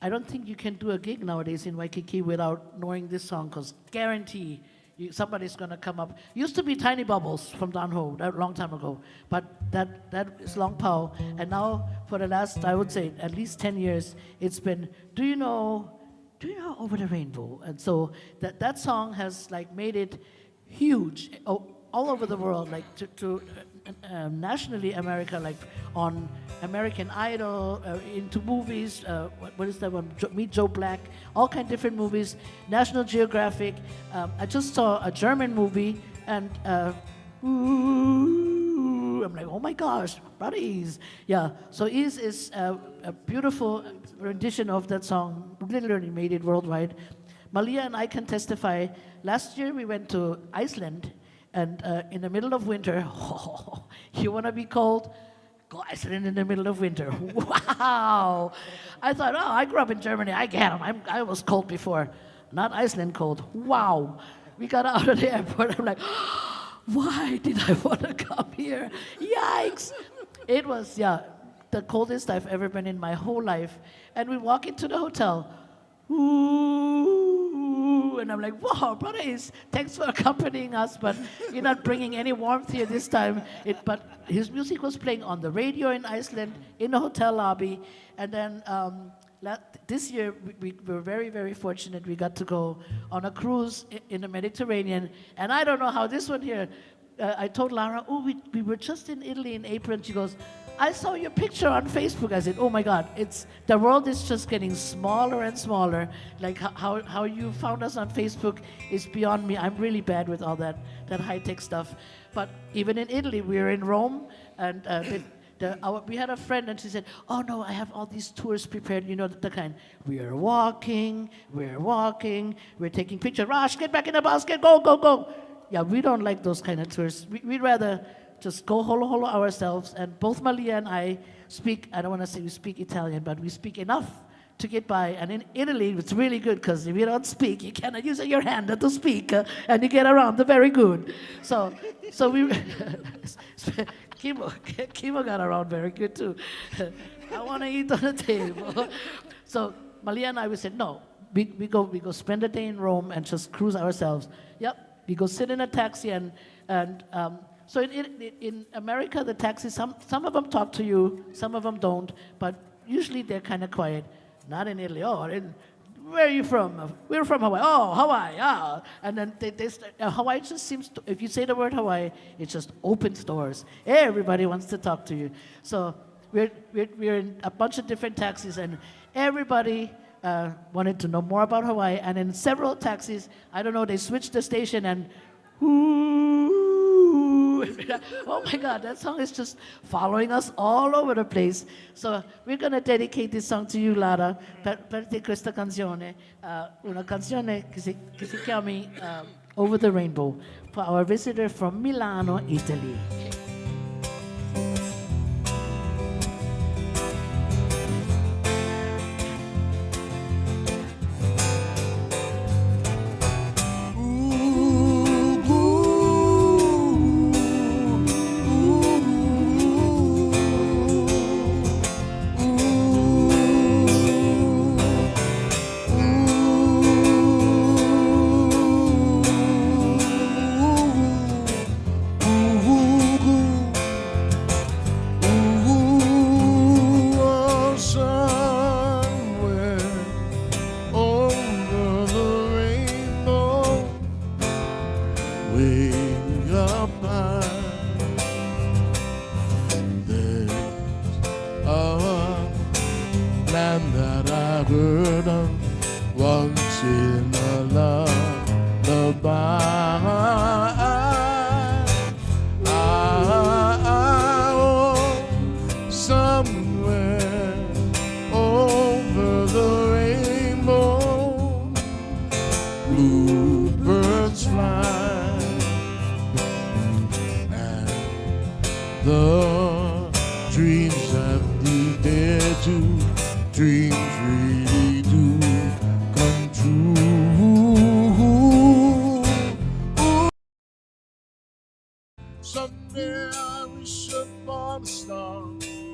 I don't think you can do a gig nowadays in Waikiki without knowing this song, because guarantee somebody's going to come up. Used to be Tiny Bubbles from Don Ho, a long time ago, but that is Long Pao. And now for the last, I would say, at least 10 years, it's been, do you know Over the Rainbow? And so that song has like made it huge all over the world, like to nationally America, like on American Idol, into movies, what is that one? Meet Joe Black, all kind of different movies, National Geographic. I just saw a German movie, and I'm like, oh my gosh, buddies. Yeah, so is a beautiful rendition of that song, literally made it worldwide. Malia and I can testify. Last year we went to Iceland, and in the middle of winter, you want to be cold? Go Iceland in the middle of winter. Wow! I thought, oh, I grew up in Germany. I get them. I was cold before. Not Iceland cold. Wow! We got out of the airport. I'm like, why did I want to come here? Yikes! It was, the coldest I've ever been in my whole life. And we walk into the hotel. Ooh, and I'm like, whoa, brother, thanks for accompanying us, but you're not bringing any warmth here this time. But his music was playing on the radio in Iceland, in the hotel lobby. And then this year, we were very, very fortunate. We got to go on a cruise in the Mediterranean. And I don't know how this one here, I told Lara, oh, we were just in Italy in April. And she goes, I saw your picture on Facebook. I said, oh my God, the world is just getting smaller and smaller. Like how you found us on Facebook is beyond me. I'm really bad with all that high-tech stuff. But even in Italy, we were in Rome, and we had a friend, and she said, oh no, I have all these tours prepared, you know, the kind, we're walking, we're taking pictures. Raj, get back in the basket, go. Yeah, we don't like those kind of tours. We'd rather just go holo ourselves. And both Malia and I speak, I don't want to say we speak Italian, but we speak enough to get by. And in Italy, it's really good, because if you don't speak, you cannot use your hand to speak, and you get around very good. So we, Kimo got around very good too. I want to eat on the table. So Malia and I, we said, no, we go spend a day in Rome and just cruise ourselves. Yep, we go sit in a taxi and so in America, the taxis, some of them talk to you, some of them don't, but usually they're kind of quiet. Not in Italy. Oh, where are you from? We're from Hawaii. Oh, Hawaii. Ah. And then they start, Hawaii just seems to, if you say the word Hawaii, it just opens doors. Everybody wants to talk to you. So we're in a bunch of different taxis, and everybody wanted to know more about Hawaii. And in several taxis, I don't know, they switched the station, and oh my God, that song is just following us all over the place. So we're going to dedicate this song to you, Lara, per te questa canzone, una canzone che si chiama Over the Rainbow, for our visitor from Milano, Italy. Someday I wish upon a star,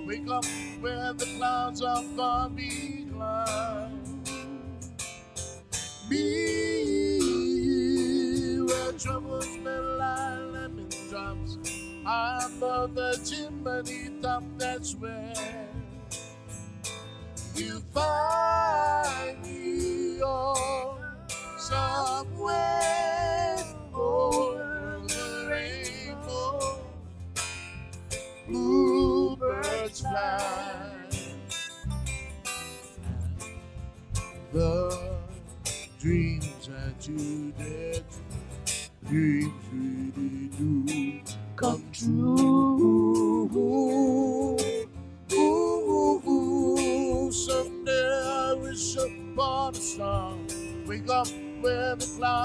wake up where the clouds are far behind. Be where troubles may lie, lemon drops above the chimney top. That's where you find me, oh, somewhere over the rainbow. Bluebirds fly, the dreams that you did, dreams really do come true. Someday I wish upon a star, wake up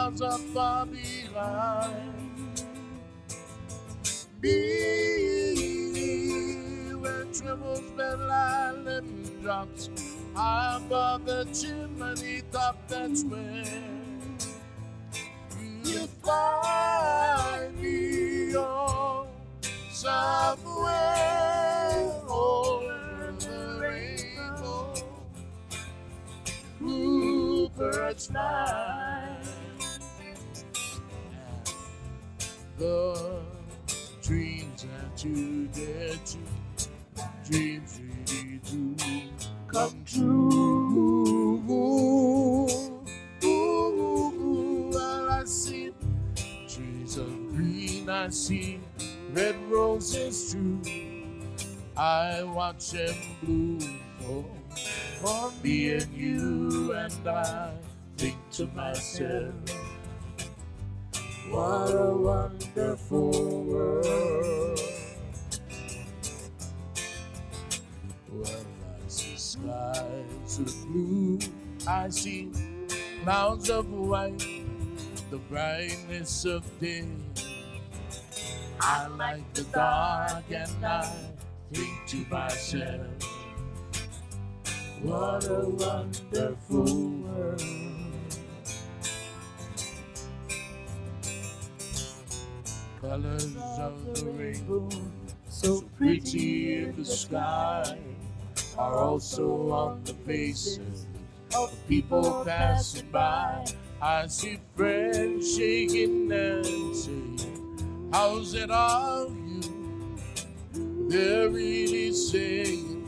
clouds are far behind me. Where trembles fell island drops high above the chimney top, that's where you find me, oh, somewhere over the rainbow. Bluebirds fly, the dreams that you dare to, dreams really do come true. Well, I see trees of green, I see red roses too. I watch them bloom for me and you, and I think to myself, what a wonderful world. Well, I see skies of blue, I see clouds of white, the brightness of day. I like the dark, and I think to myself, what a wonderful world. Colors of the rainbow, so pretty in the sky, are also on the faces of people passing by. I see friends shaking and saying, how's it all you? They're really saying,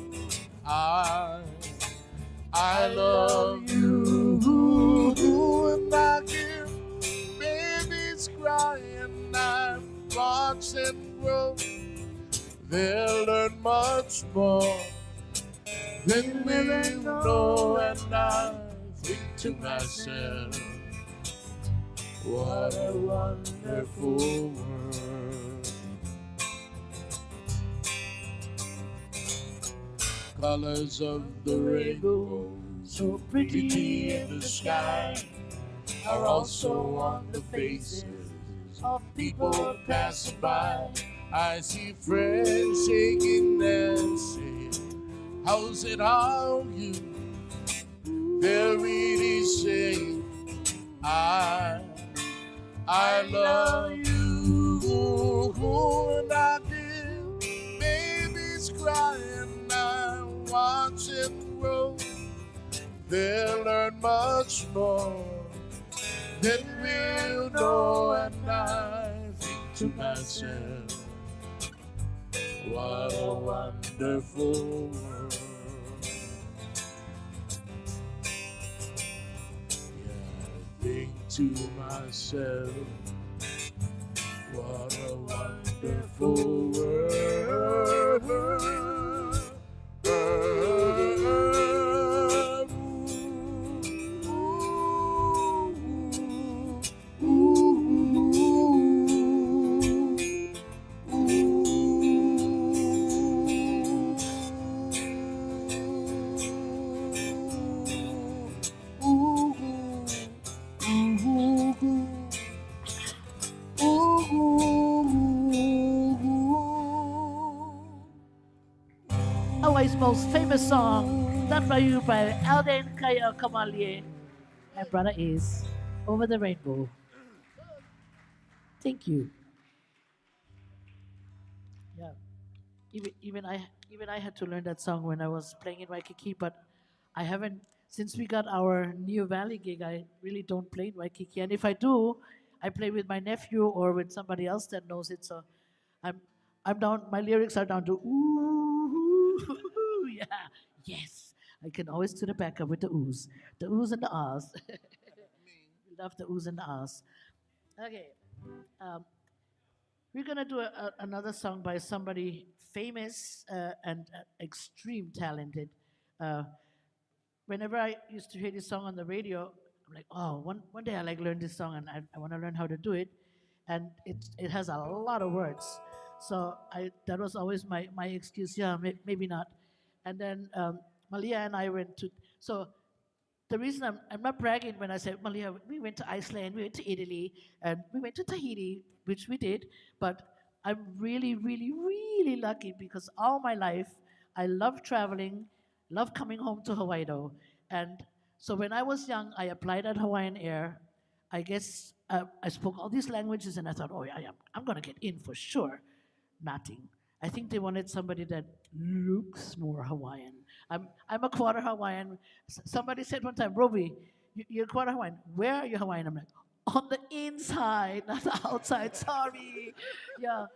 I love you. And I hear babies crying, I watch them grow. They'll learn much more than we know, and I think to myself, what a wonderful world. Colors of the rainbow, so pretty in the sky, are also on the faces of people passing by. I see friends shaking and saying, how's it all you? They're really saying, I love you. And I hear babies crying, I watch them grow. They'll learn much more than we'll know, and I think to myself, what a wonderful world. Yeah, I think to myself, what a wonderful world. Hawaii's most famous song, done by you by Alden Kaya Kamalie. My brother is Over the Rainbow. Thank you. Yeah. Even I had to learn that song when I was playing in Waikiki, but I haven't since we got our New Valley gig. I really don't play in Waikiki, and if I do, I play with my nephew or with somebody else that knows it. So I'm I'm down. My lyrics are down to ooh, yeah, yes. I can always do the backup with the oohs and the ahs. We love the oohs and the ahs. Okay. Um, we're gonna do another song by somebody famous and extreme talented. Uh, whenever I used to hear this song on the radio, I'm like, oh, one day I like learn this song and I want to learn how to do it, and it has a lot of words, so I that was always my excuse. Yeah, maybe not, and then Malia and I went to so the reason I'm not bragging when I said, Malia, we went to Iceland, we went to Italy, and we went to Tahiti, which we did, but I'm really, really, really lucky because all my life I love traveling, love coming home to Hawaii. And so when I was young, I applied at Hawaiian Air. I guess I spoke all these languages and I thought, oh, yeah, I'm going to get in for sure. Nothing. I think they wanted somebody that looks more Hawaiian. I'm a quarter Hawaiian. Somebody said one time, Robi, you're quarter Hawaiian. Where are you Hawaiian? I'm like, on the inside, not the outside. Sorry. Yeah,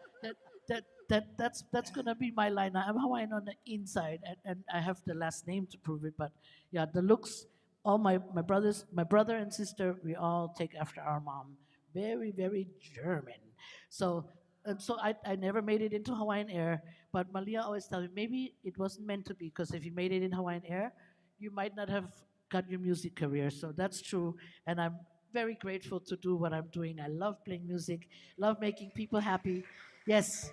that's gonna be my line. I'm Hawaiian on the inside, and I have the last name to prove it. But yeah, the looks. All my brother and sister, we all take after our mom. Very, very German. So and so I never made it into Hawaiian Air, but Malia always tells me maybe it wasn't meant to be because if you made it in Hawaiian Air, you might not have got your music career. So that's true, and I'm very grateful to do what I'm doing. I love playing music, love making people happy. Yes,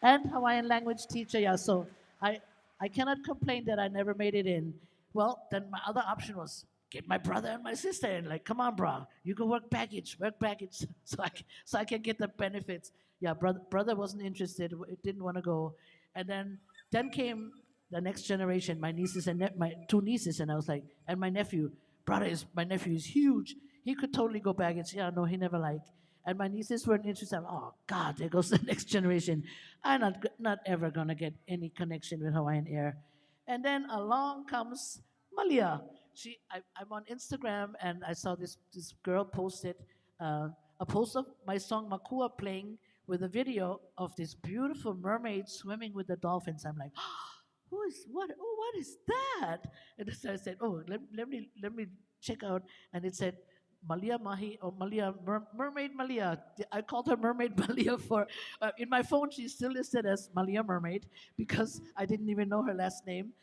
and Hawaiian language teacher. Yeah, so I I cannot complain that I never made it in. Well, then my other option was get my brother and my sister in. Like, come on, bro, you go work package, so I can get the benefits. Yeah, brother wasn't interested. It didn't want to go, and then came the next generation. My nieces and my two nieces, and I was like, and my nephew is huge. He could totally go baggage. Yeah, no, he never liked. And my nieces weren't interested. Oh God, there goes the next generation. I'm not ever gonna get any connection with Hawaiian Air. And then along comes Malia. I'm on Instagram and I saw this girl posted a post of my song Makua playing with a video of this beautiful mermaid swimming with the dolphins. I'm like, who is what? Oh, what is that? And so I said, oh, let me check out. And it said Malia Mahi or Malia Mermaid Malia. I called her Mermaid Malia for in my phone. She's still listed as Malia Mermaid because I didn't even know her last name.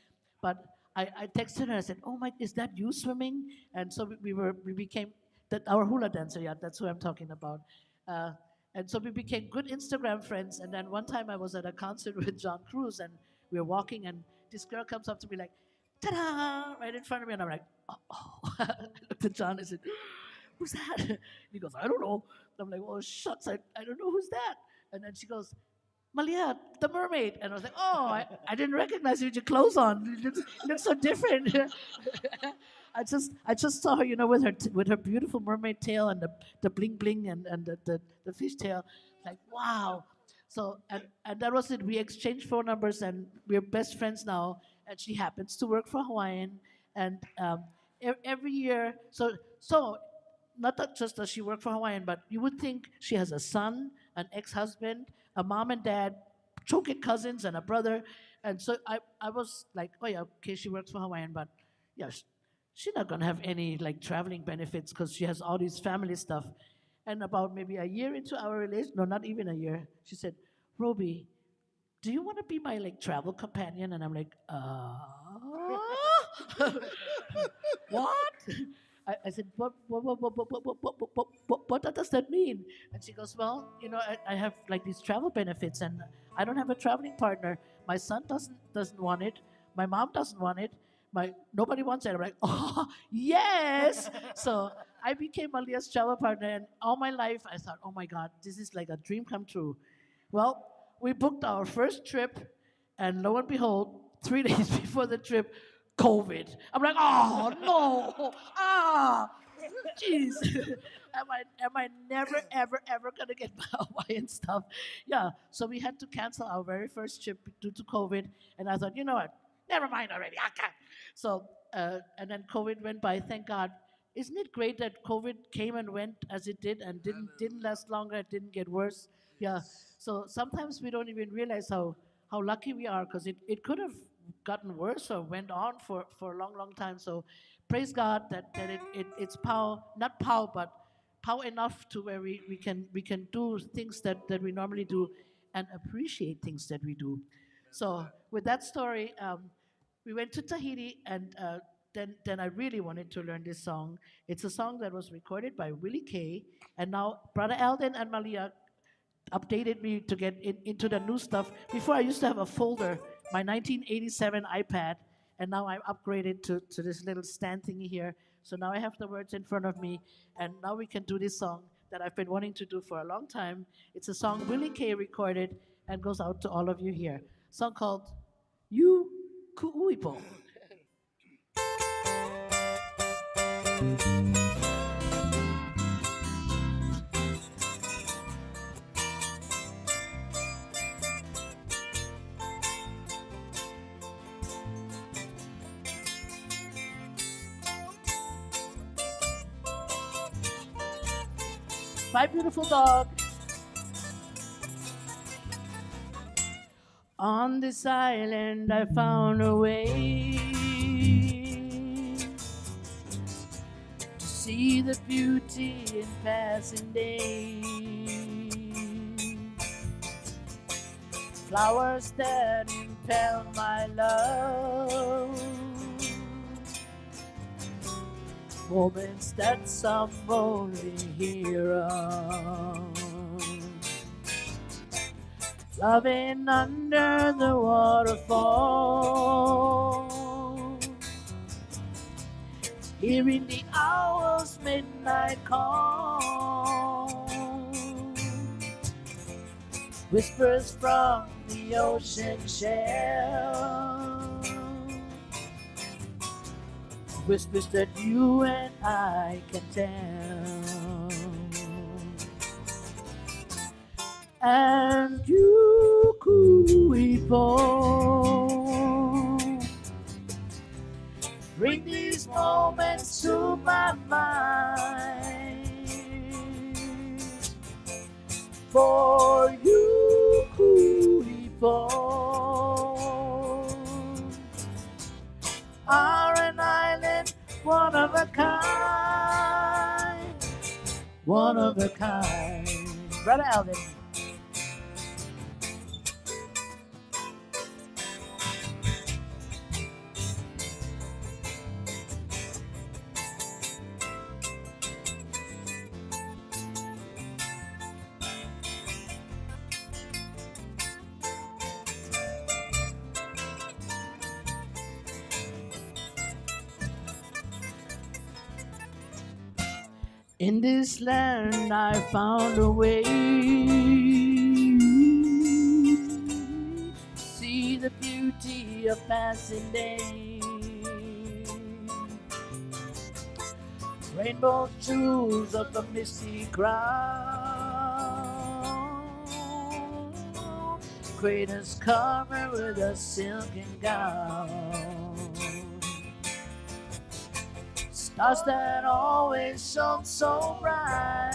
But I texted her. I said, "Oh my, is that you swimming?" And so we became that our hula dancer. Yeah, that's who I'm talking about. Uh, and so we became good Instagram friends. And then one time I was at a concert with John Cruz, and we were walking, and this girl comes up to me like, "Ta-da!" right in front of me, and I'm like, "Oh!" I looked at John and said, "Who's that?" And he goes, "I don't know." I'm like, "Well, shucks, I don't know who's that." And then she goes, "Malia, the mermaid." And I was like, "Oh, I didn't recognize you with your clothes on. You look so different." I just saw her, with her beautiful mermaid tail and the bling bling and the fish tail. Like, wow. So and that was it. We exchanged phone numbers and we're best friends now. And she happens to work for Hawaiian. And every year, so not that just does she work for Hawaiian, but you would think she has a son, an ex-husband, a mom and dad, choking cousins, and a brother. And so I was like, oh yeah, okay, she works for Hawaiian, but yeah, she's not gonna have any like traveling benefits because she has all these family stuff. And about maybe a year into our relation, no, not even a year, she said, Robi, do you want to be my like travel companion? And I'm like, what? I said, what does that mean? And she goes, well, I have like these travel benefits, and I don't have a traveling partner. My son doesn't want it. My mom doesn't want it. Nobody wants it. I'm like, oh yes. So I became Malia's travel partner, and all my life I thought, oh my God, this is like a dream come true. Well, we booked our first trip, and lo and behold, 3 days before the trip, COVID. I'm like, oh no, jeez. am I never ever gonna get my Hawaiian stuff? Yeah. So we had to cancel our very first trip due to COVID, and I thought, you know what? Never mind already. I can't. So and then COVID went by. Thank God. Isn't it great that COVID came and went as it did and didn't last longer? It didn't get worse. Yeah. So sometimes we don't even realize how lucky we are because it could have gotten worse or went on for a long time. So praise God that it's power, not power, but power enough to where we can do things that we normally do and appreciate things that we do. So with that story, we went to Tahiti, and then I really wanted to learn this song. It's a song that was recorded by Willie K. And now Brother Alden and Malia updated me to get into the new stuff. Before I used to have a folder, my 1987 iPad, And now I'm upgraded to this little stand thingy here. So now I have the words in front of me, and now we can do this song that I've been wanting to do for a long time. It's a song Willie K recorded and goes out to all of you here. Song called You Kuuipo. My beautiful dog. On this island I found a way to see the beauty in passing days. Flowers that impel my love, moments that some only hear of. Loving under the waterfall, hearing the owl's midnight call, whispers from the ocean shell, whispers that you and I can tell. And you Kuipo, bring these moments to my mind. For you Kuipo are an island, one of a kind, one of a kind. Brother Alvin. In this land I found a way to see the beauty of passing day. Rainbow jewels of the misty crown, craters covered with a silken gown. Stars that always shone so bright,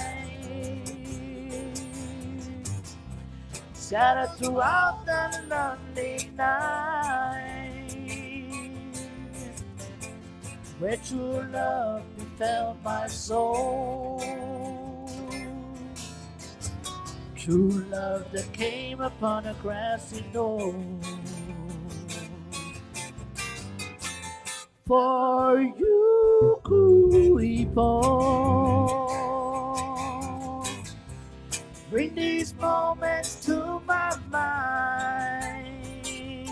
scattered throughout the lonely night, where true love befell my soul, true love that came upon a grassy knoll. For you Kuipo, bring these moments to my mind.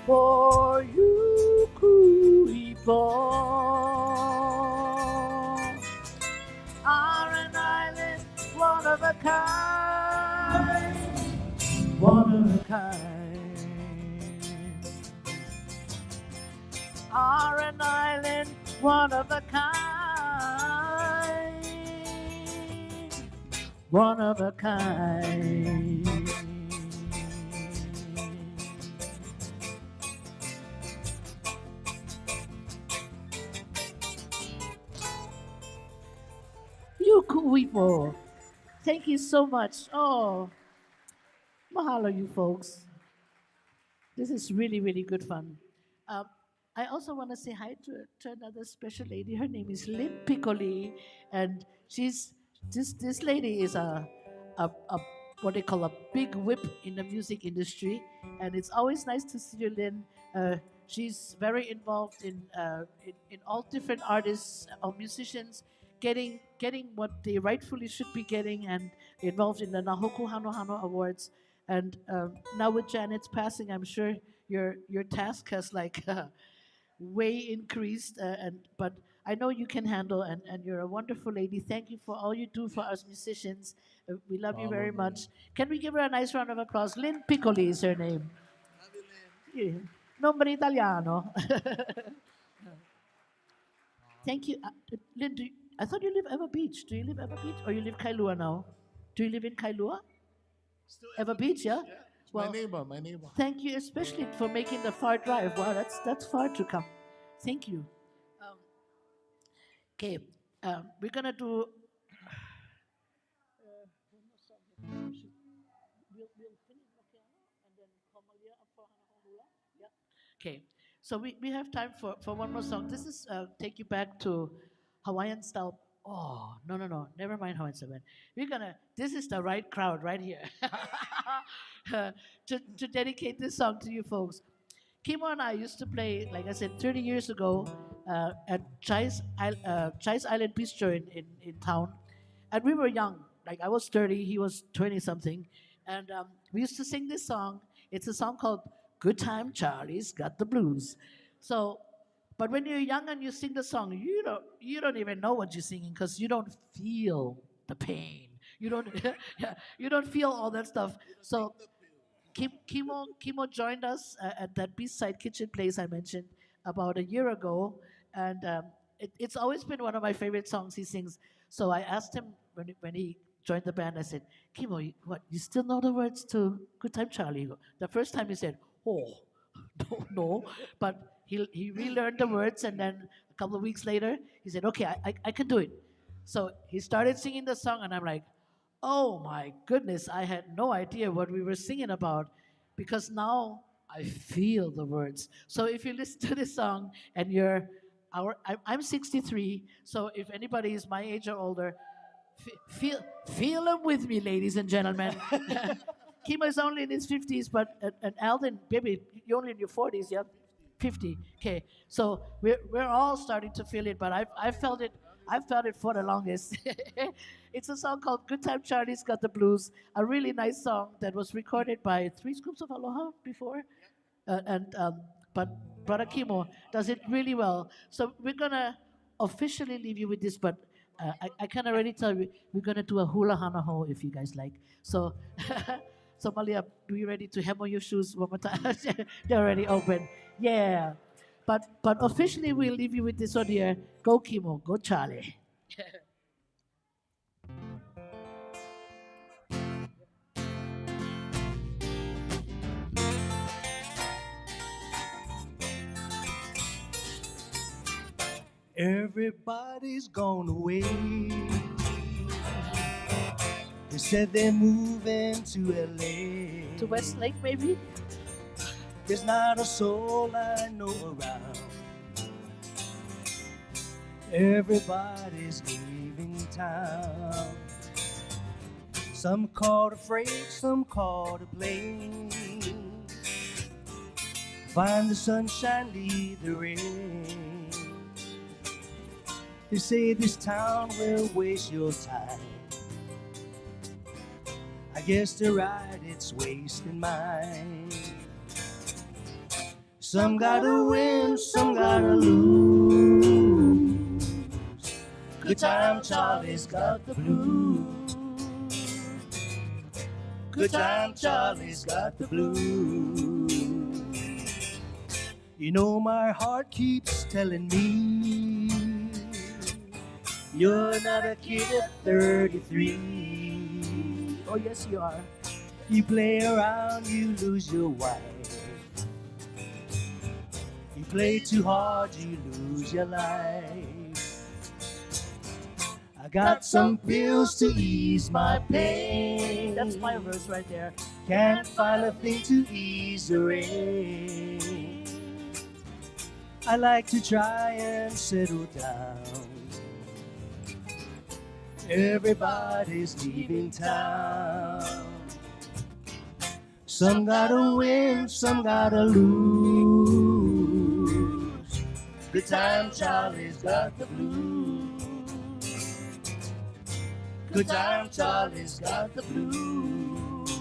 For you Kuipo are an island, one of a kind, one of a kind. Are an island, one of a kind, one of a kind. You Kuipo, thank you so much. Oh, mahalo you folks. This is really, really good fun. I also want to say hi to another special lady. Her name is Lynn Piccoli, and she's this lady is a what they call a big whip in the music industry, and it's always nice to see you, Lynn. She's very involved in all different artists or musicians getting what they rightfully should be getting, and involved in the Nahoku Hano Hano Awards. And now with Janet's passing, I'm sure your task has like way increased. But I know you can handle, and you're a wonderful lady. Thank you for all you do for us musicians. We love you very much. Can we give her a nice round of applause? Lynn Piccoli is her name. Yeah. Nombre Italiano. Thank you. Lynn, I thought you live Ever Beach. Do you live Ever Beach? Or you live Kailua now? Do you live in Kailua? Ever Beach, yeah? My neighbor. Thank you, especially for making the far drive. Wow, that's far to come. Thank you. Okay, we're gonna do. We'll finish Makua and then call Malia up for hula. Yeah. Okay, so we have time for one more song. This is take you back to Hawaiian style. Oh, no, never mind Hawaiian style. This is the right crowd right here to dedicate this song to you folks. Kimo and I used to play, like I said, 30 years ago at Chai's Island Bistro in town. And we were young. Like I was 30, he was 20 something. And we used to sing this song. It's a song called Good Time Charlie's Got the Blues. So, but when you're young and you sing the song, you don't even know what you're singing because you don't feel the pain. You don't feel all that stuff. So Kimo joined us at that Beachside Kitchen place I mentioned about a year ago, and it's always been one of my favorite songs he sings. So I asked him when he joined the band, I said, Kimo, you still know the words to Good Time Charlie? The first time he said, oh, no, but he relearned the words, and then a couple of weeks later, he said, okay, I can do it. So he started singing the song, and I'm like, oh my goodness, I had no idea what we were singing about because now I feel the words. So if you listen to this song and I'm 63, so if anybody is my age or older, feel them with me, ladies and gentlemen. Kimo is only in his 50s, but and Alden, baby, you're only in your 40s, yeah? 50. Okay, so we're all starting to feel it, but I felt it for the longest. It's a song called Good Time Charlie's Got the Blues, a really nice song that was recorded by 3 Scoops of Aloha before. But Brother Kimo does it really well. So we're going to officially leave you with this, but I can already tell you, we're going to do a hula hanaho if you guys like. So, so Malia, are you ready to hem on your shoes one more time? They're already open. Yeah. But officially, we'll leave you with this one here. Go Kimo, go Charlie. Everybody's gone away. They said they're moving to LA. To Westlake, maybe? There's not a soul I know around. Everybody's leaving town. Some caught a freight, some caught a plane. Find the sunshine, leave the rain. They say this town will waste your time. I guess they're right, it's wasting mine. Some gotta win, some gotta lose. Good time Charlie's got the blues. Good time Charlie's got the blues. You know my heart keeps telling me you're not a kid at 33. Oh yes you are. You play around, you lose your wife. You play too hard, you lose your life. I got some pills to ease my pain. That's my verse right there. Can't find a thing to ease the rain. I like to try and settle down. Everybody's leaving town. Some gotta win, some gotta lose. Good time Charlie's got the blues. Good time Charlie's got the blues.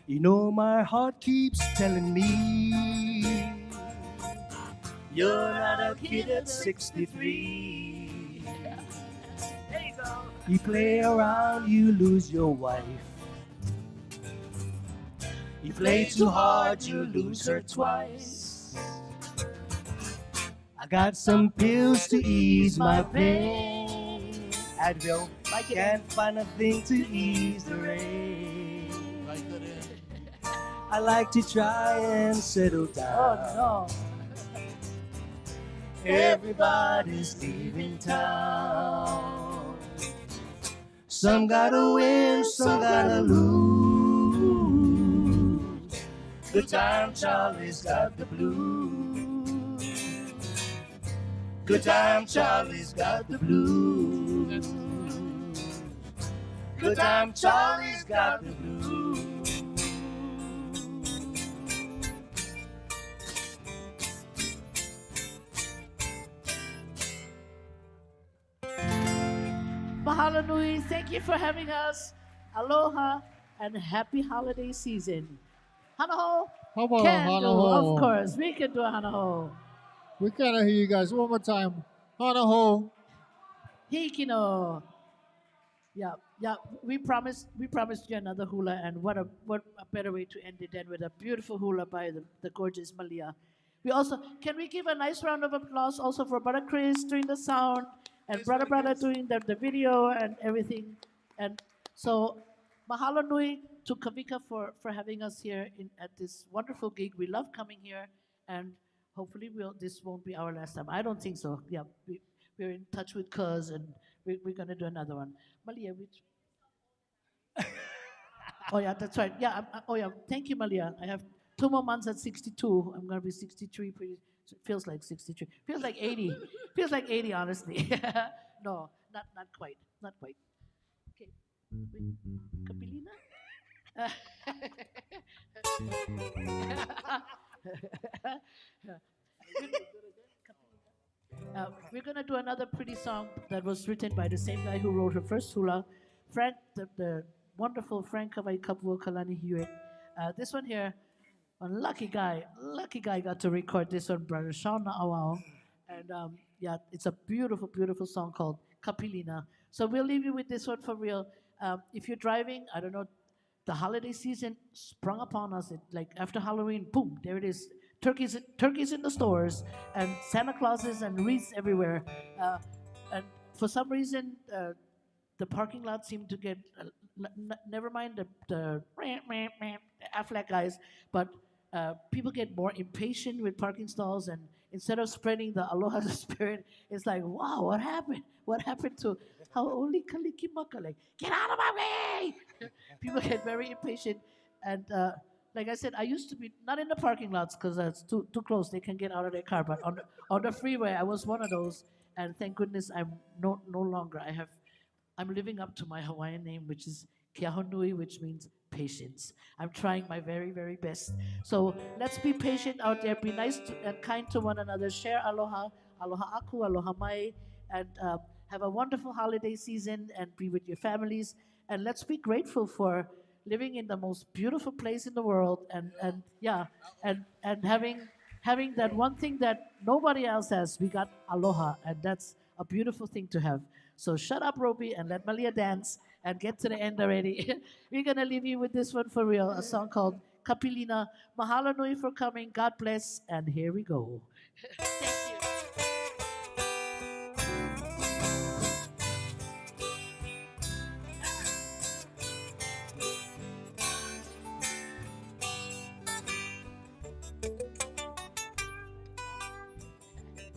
You know my heart keeps telling me you're not a kid at 63. You play around, you lose your wife. You play too hard, you lose her twice. I got some pills to ease my pain. Advil, I can't find a thing to ease the rain. I like to try and settle down. Oh, no. Everybody's leaving town. Some gotta win, some gotta lose. Good time Charlie's got the blues. Good time Charlie's got the blues. Good time Charlie's got the blues. Mahalo nui, thank you for having us. Aloha and happy holiday season. Hanaho? How about Can do, Hanaho? of course. We can do a hanaho. We gotta hear you guys one more time. Hanaho. Hikino. Yeah, we promised you another hula, and what a better way to end it than with a beautiful hula by the gorgeous Malia. We also, can we give a nice round of applause also for Brother Chris doing the sound, and Brother doing the video and everything. And so, mahalo nui to Kavika for having us here at this wonderful gig. We love coming here, and hopefully this won't be our last time. I don't think so. Yeah, we're in touch with Cuz, and we're going to do another one. Malia, which... Oh, yeah, that's right. Yeah, oh, yeah, thank you, Malia. I have 2 more months at 62. I'm going to be 63 pretty... It feels like 63. Feels like 80. Feels like 80, honestly. No, not quite. Not quite. Okay. Wait, Kapilina? We're going to do another pretty song that was written by the same guy who wrote her first hula, Frank, the wonderful Frank Hawaiian Kalani Hewitt. This one here, a lucky guy got to record this one, Brother Sean Na'awao. And yeah, it's a beautiful, beautiful song called Kapilina. So we'll leave you with this one for real. If you're driving, I don't know, the holiday season sprung upon us. Like after Halloween, boom, there it is. Turkeys in the stores, and Santa Clauses and wreaths everywhere. And for some reason, the parking lot seemed to get, never mind the Affleck guys, but people get more impatient with parking stalls, and instead of spreading the aloha spirit, it's like, wow, what happened? What happened to how only Kalikimaka, like, get out of my way! People get very impatient, and like I said, I used to be not in the parking lots because that's too close. They can get out of their car, but on the freeway, I was one of those, and thank goodness I'm no longer. I'm living up to my Hawaiian name, which is Keahonui, which means patience. I'm trying my very, very best. So let's be patient out there. Be nice and kind to one another. Share aloha, aloha aku, aloha mai, and have a wonderful holiday season and be with your families. And let's be grateful for living in the most beautiful place in the world, and having that one thing that nobody else has. We got aloha, and that's a beautiful thing to have. So shut up, Robi, and let Malia dance and get to the end already. We're going to leave you with this one for real, a song called Kapilina. Mahalo nui for coming. God bless, and here we go.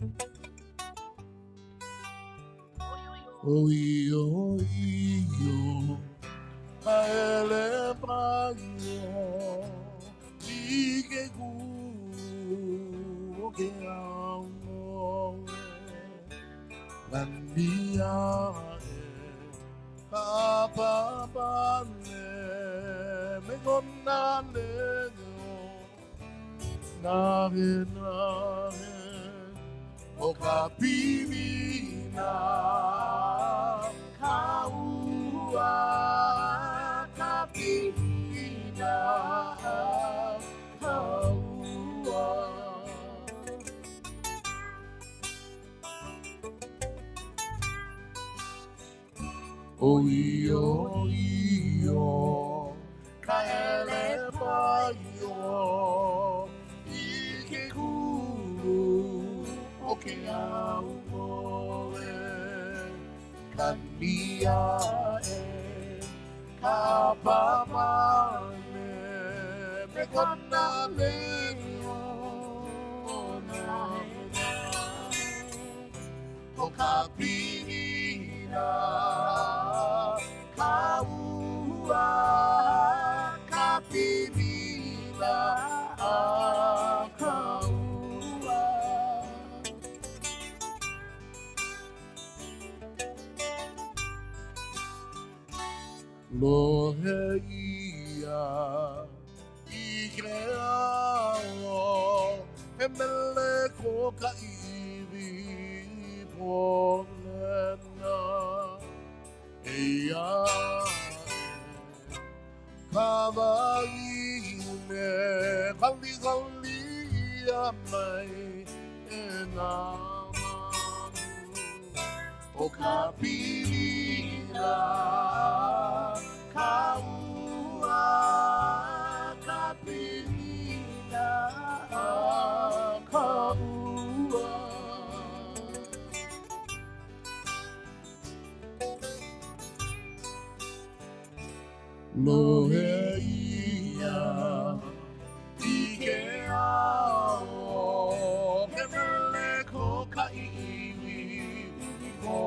Thank you. Oi, oi, yo, aele praio, ike ku, ke amo, landia, papa pane, me gonna nahe, o kapilina, kaua kapilina. O io io kaele pa io I ke kulu o ke au koe Kania ka pamane me kona leo na o ka pinina ka ua ka pinina a ka ua lo he ia I ke ao he mele ko ka iwi polena Eia Kawaii Kali kali mai e nā manu O ka pilina Ka ua Ka pilina Ka ua No he ia I ke ao Ke mele ko ka iwi Ko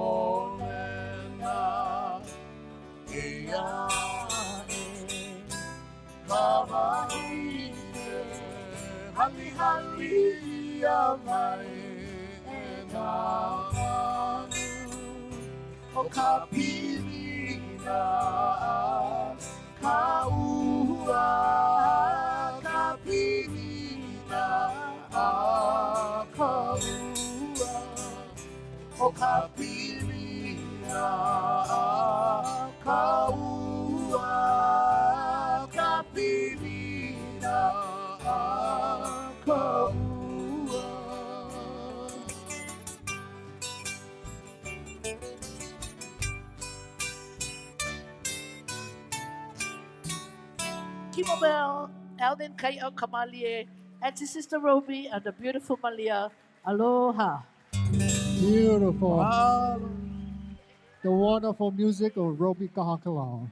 lena E a e Kawaii Hali hali a mai E nā manu O ka pilina Ka ua ka pinina a ka ua o ka pinina a ka ua ka pinina a ka ua Kimo Bell, Alden Kai'au Kamalie, and to Sister Robi and the beautiful Malia. Aloha. Beautiful. Mahalo. The wonderful music of Robi Kahakalau.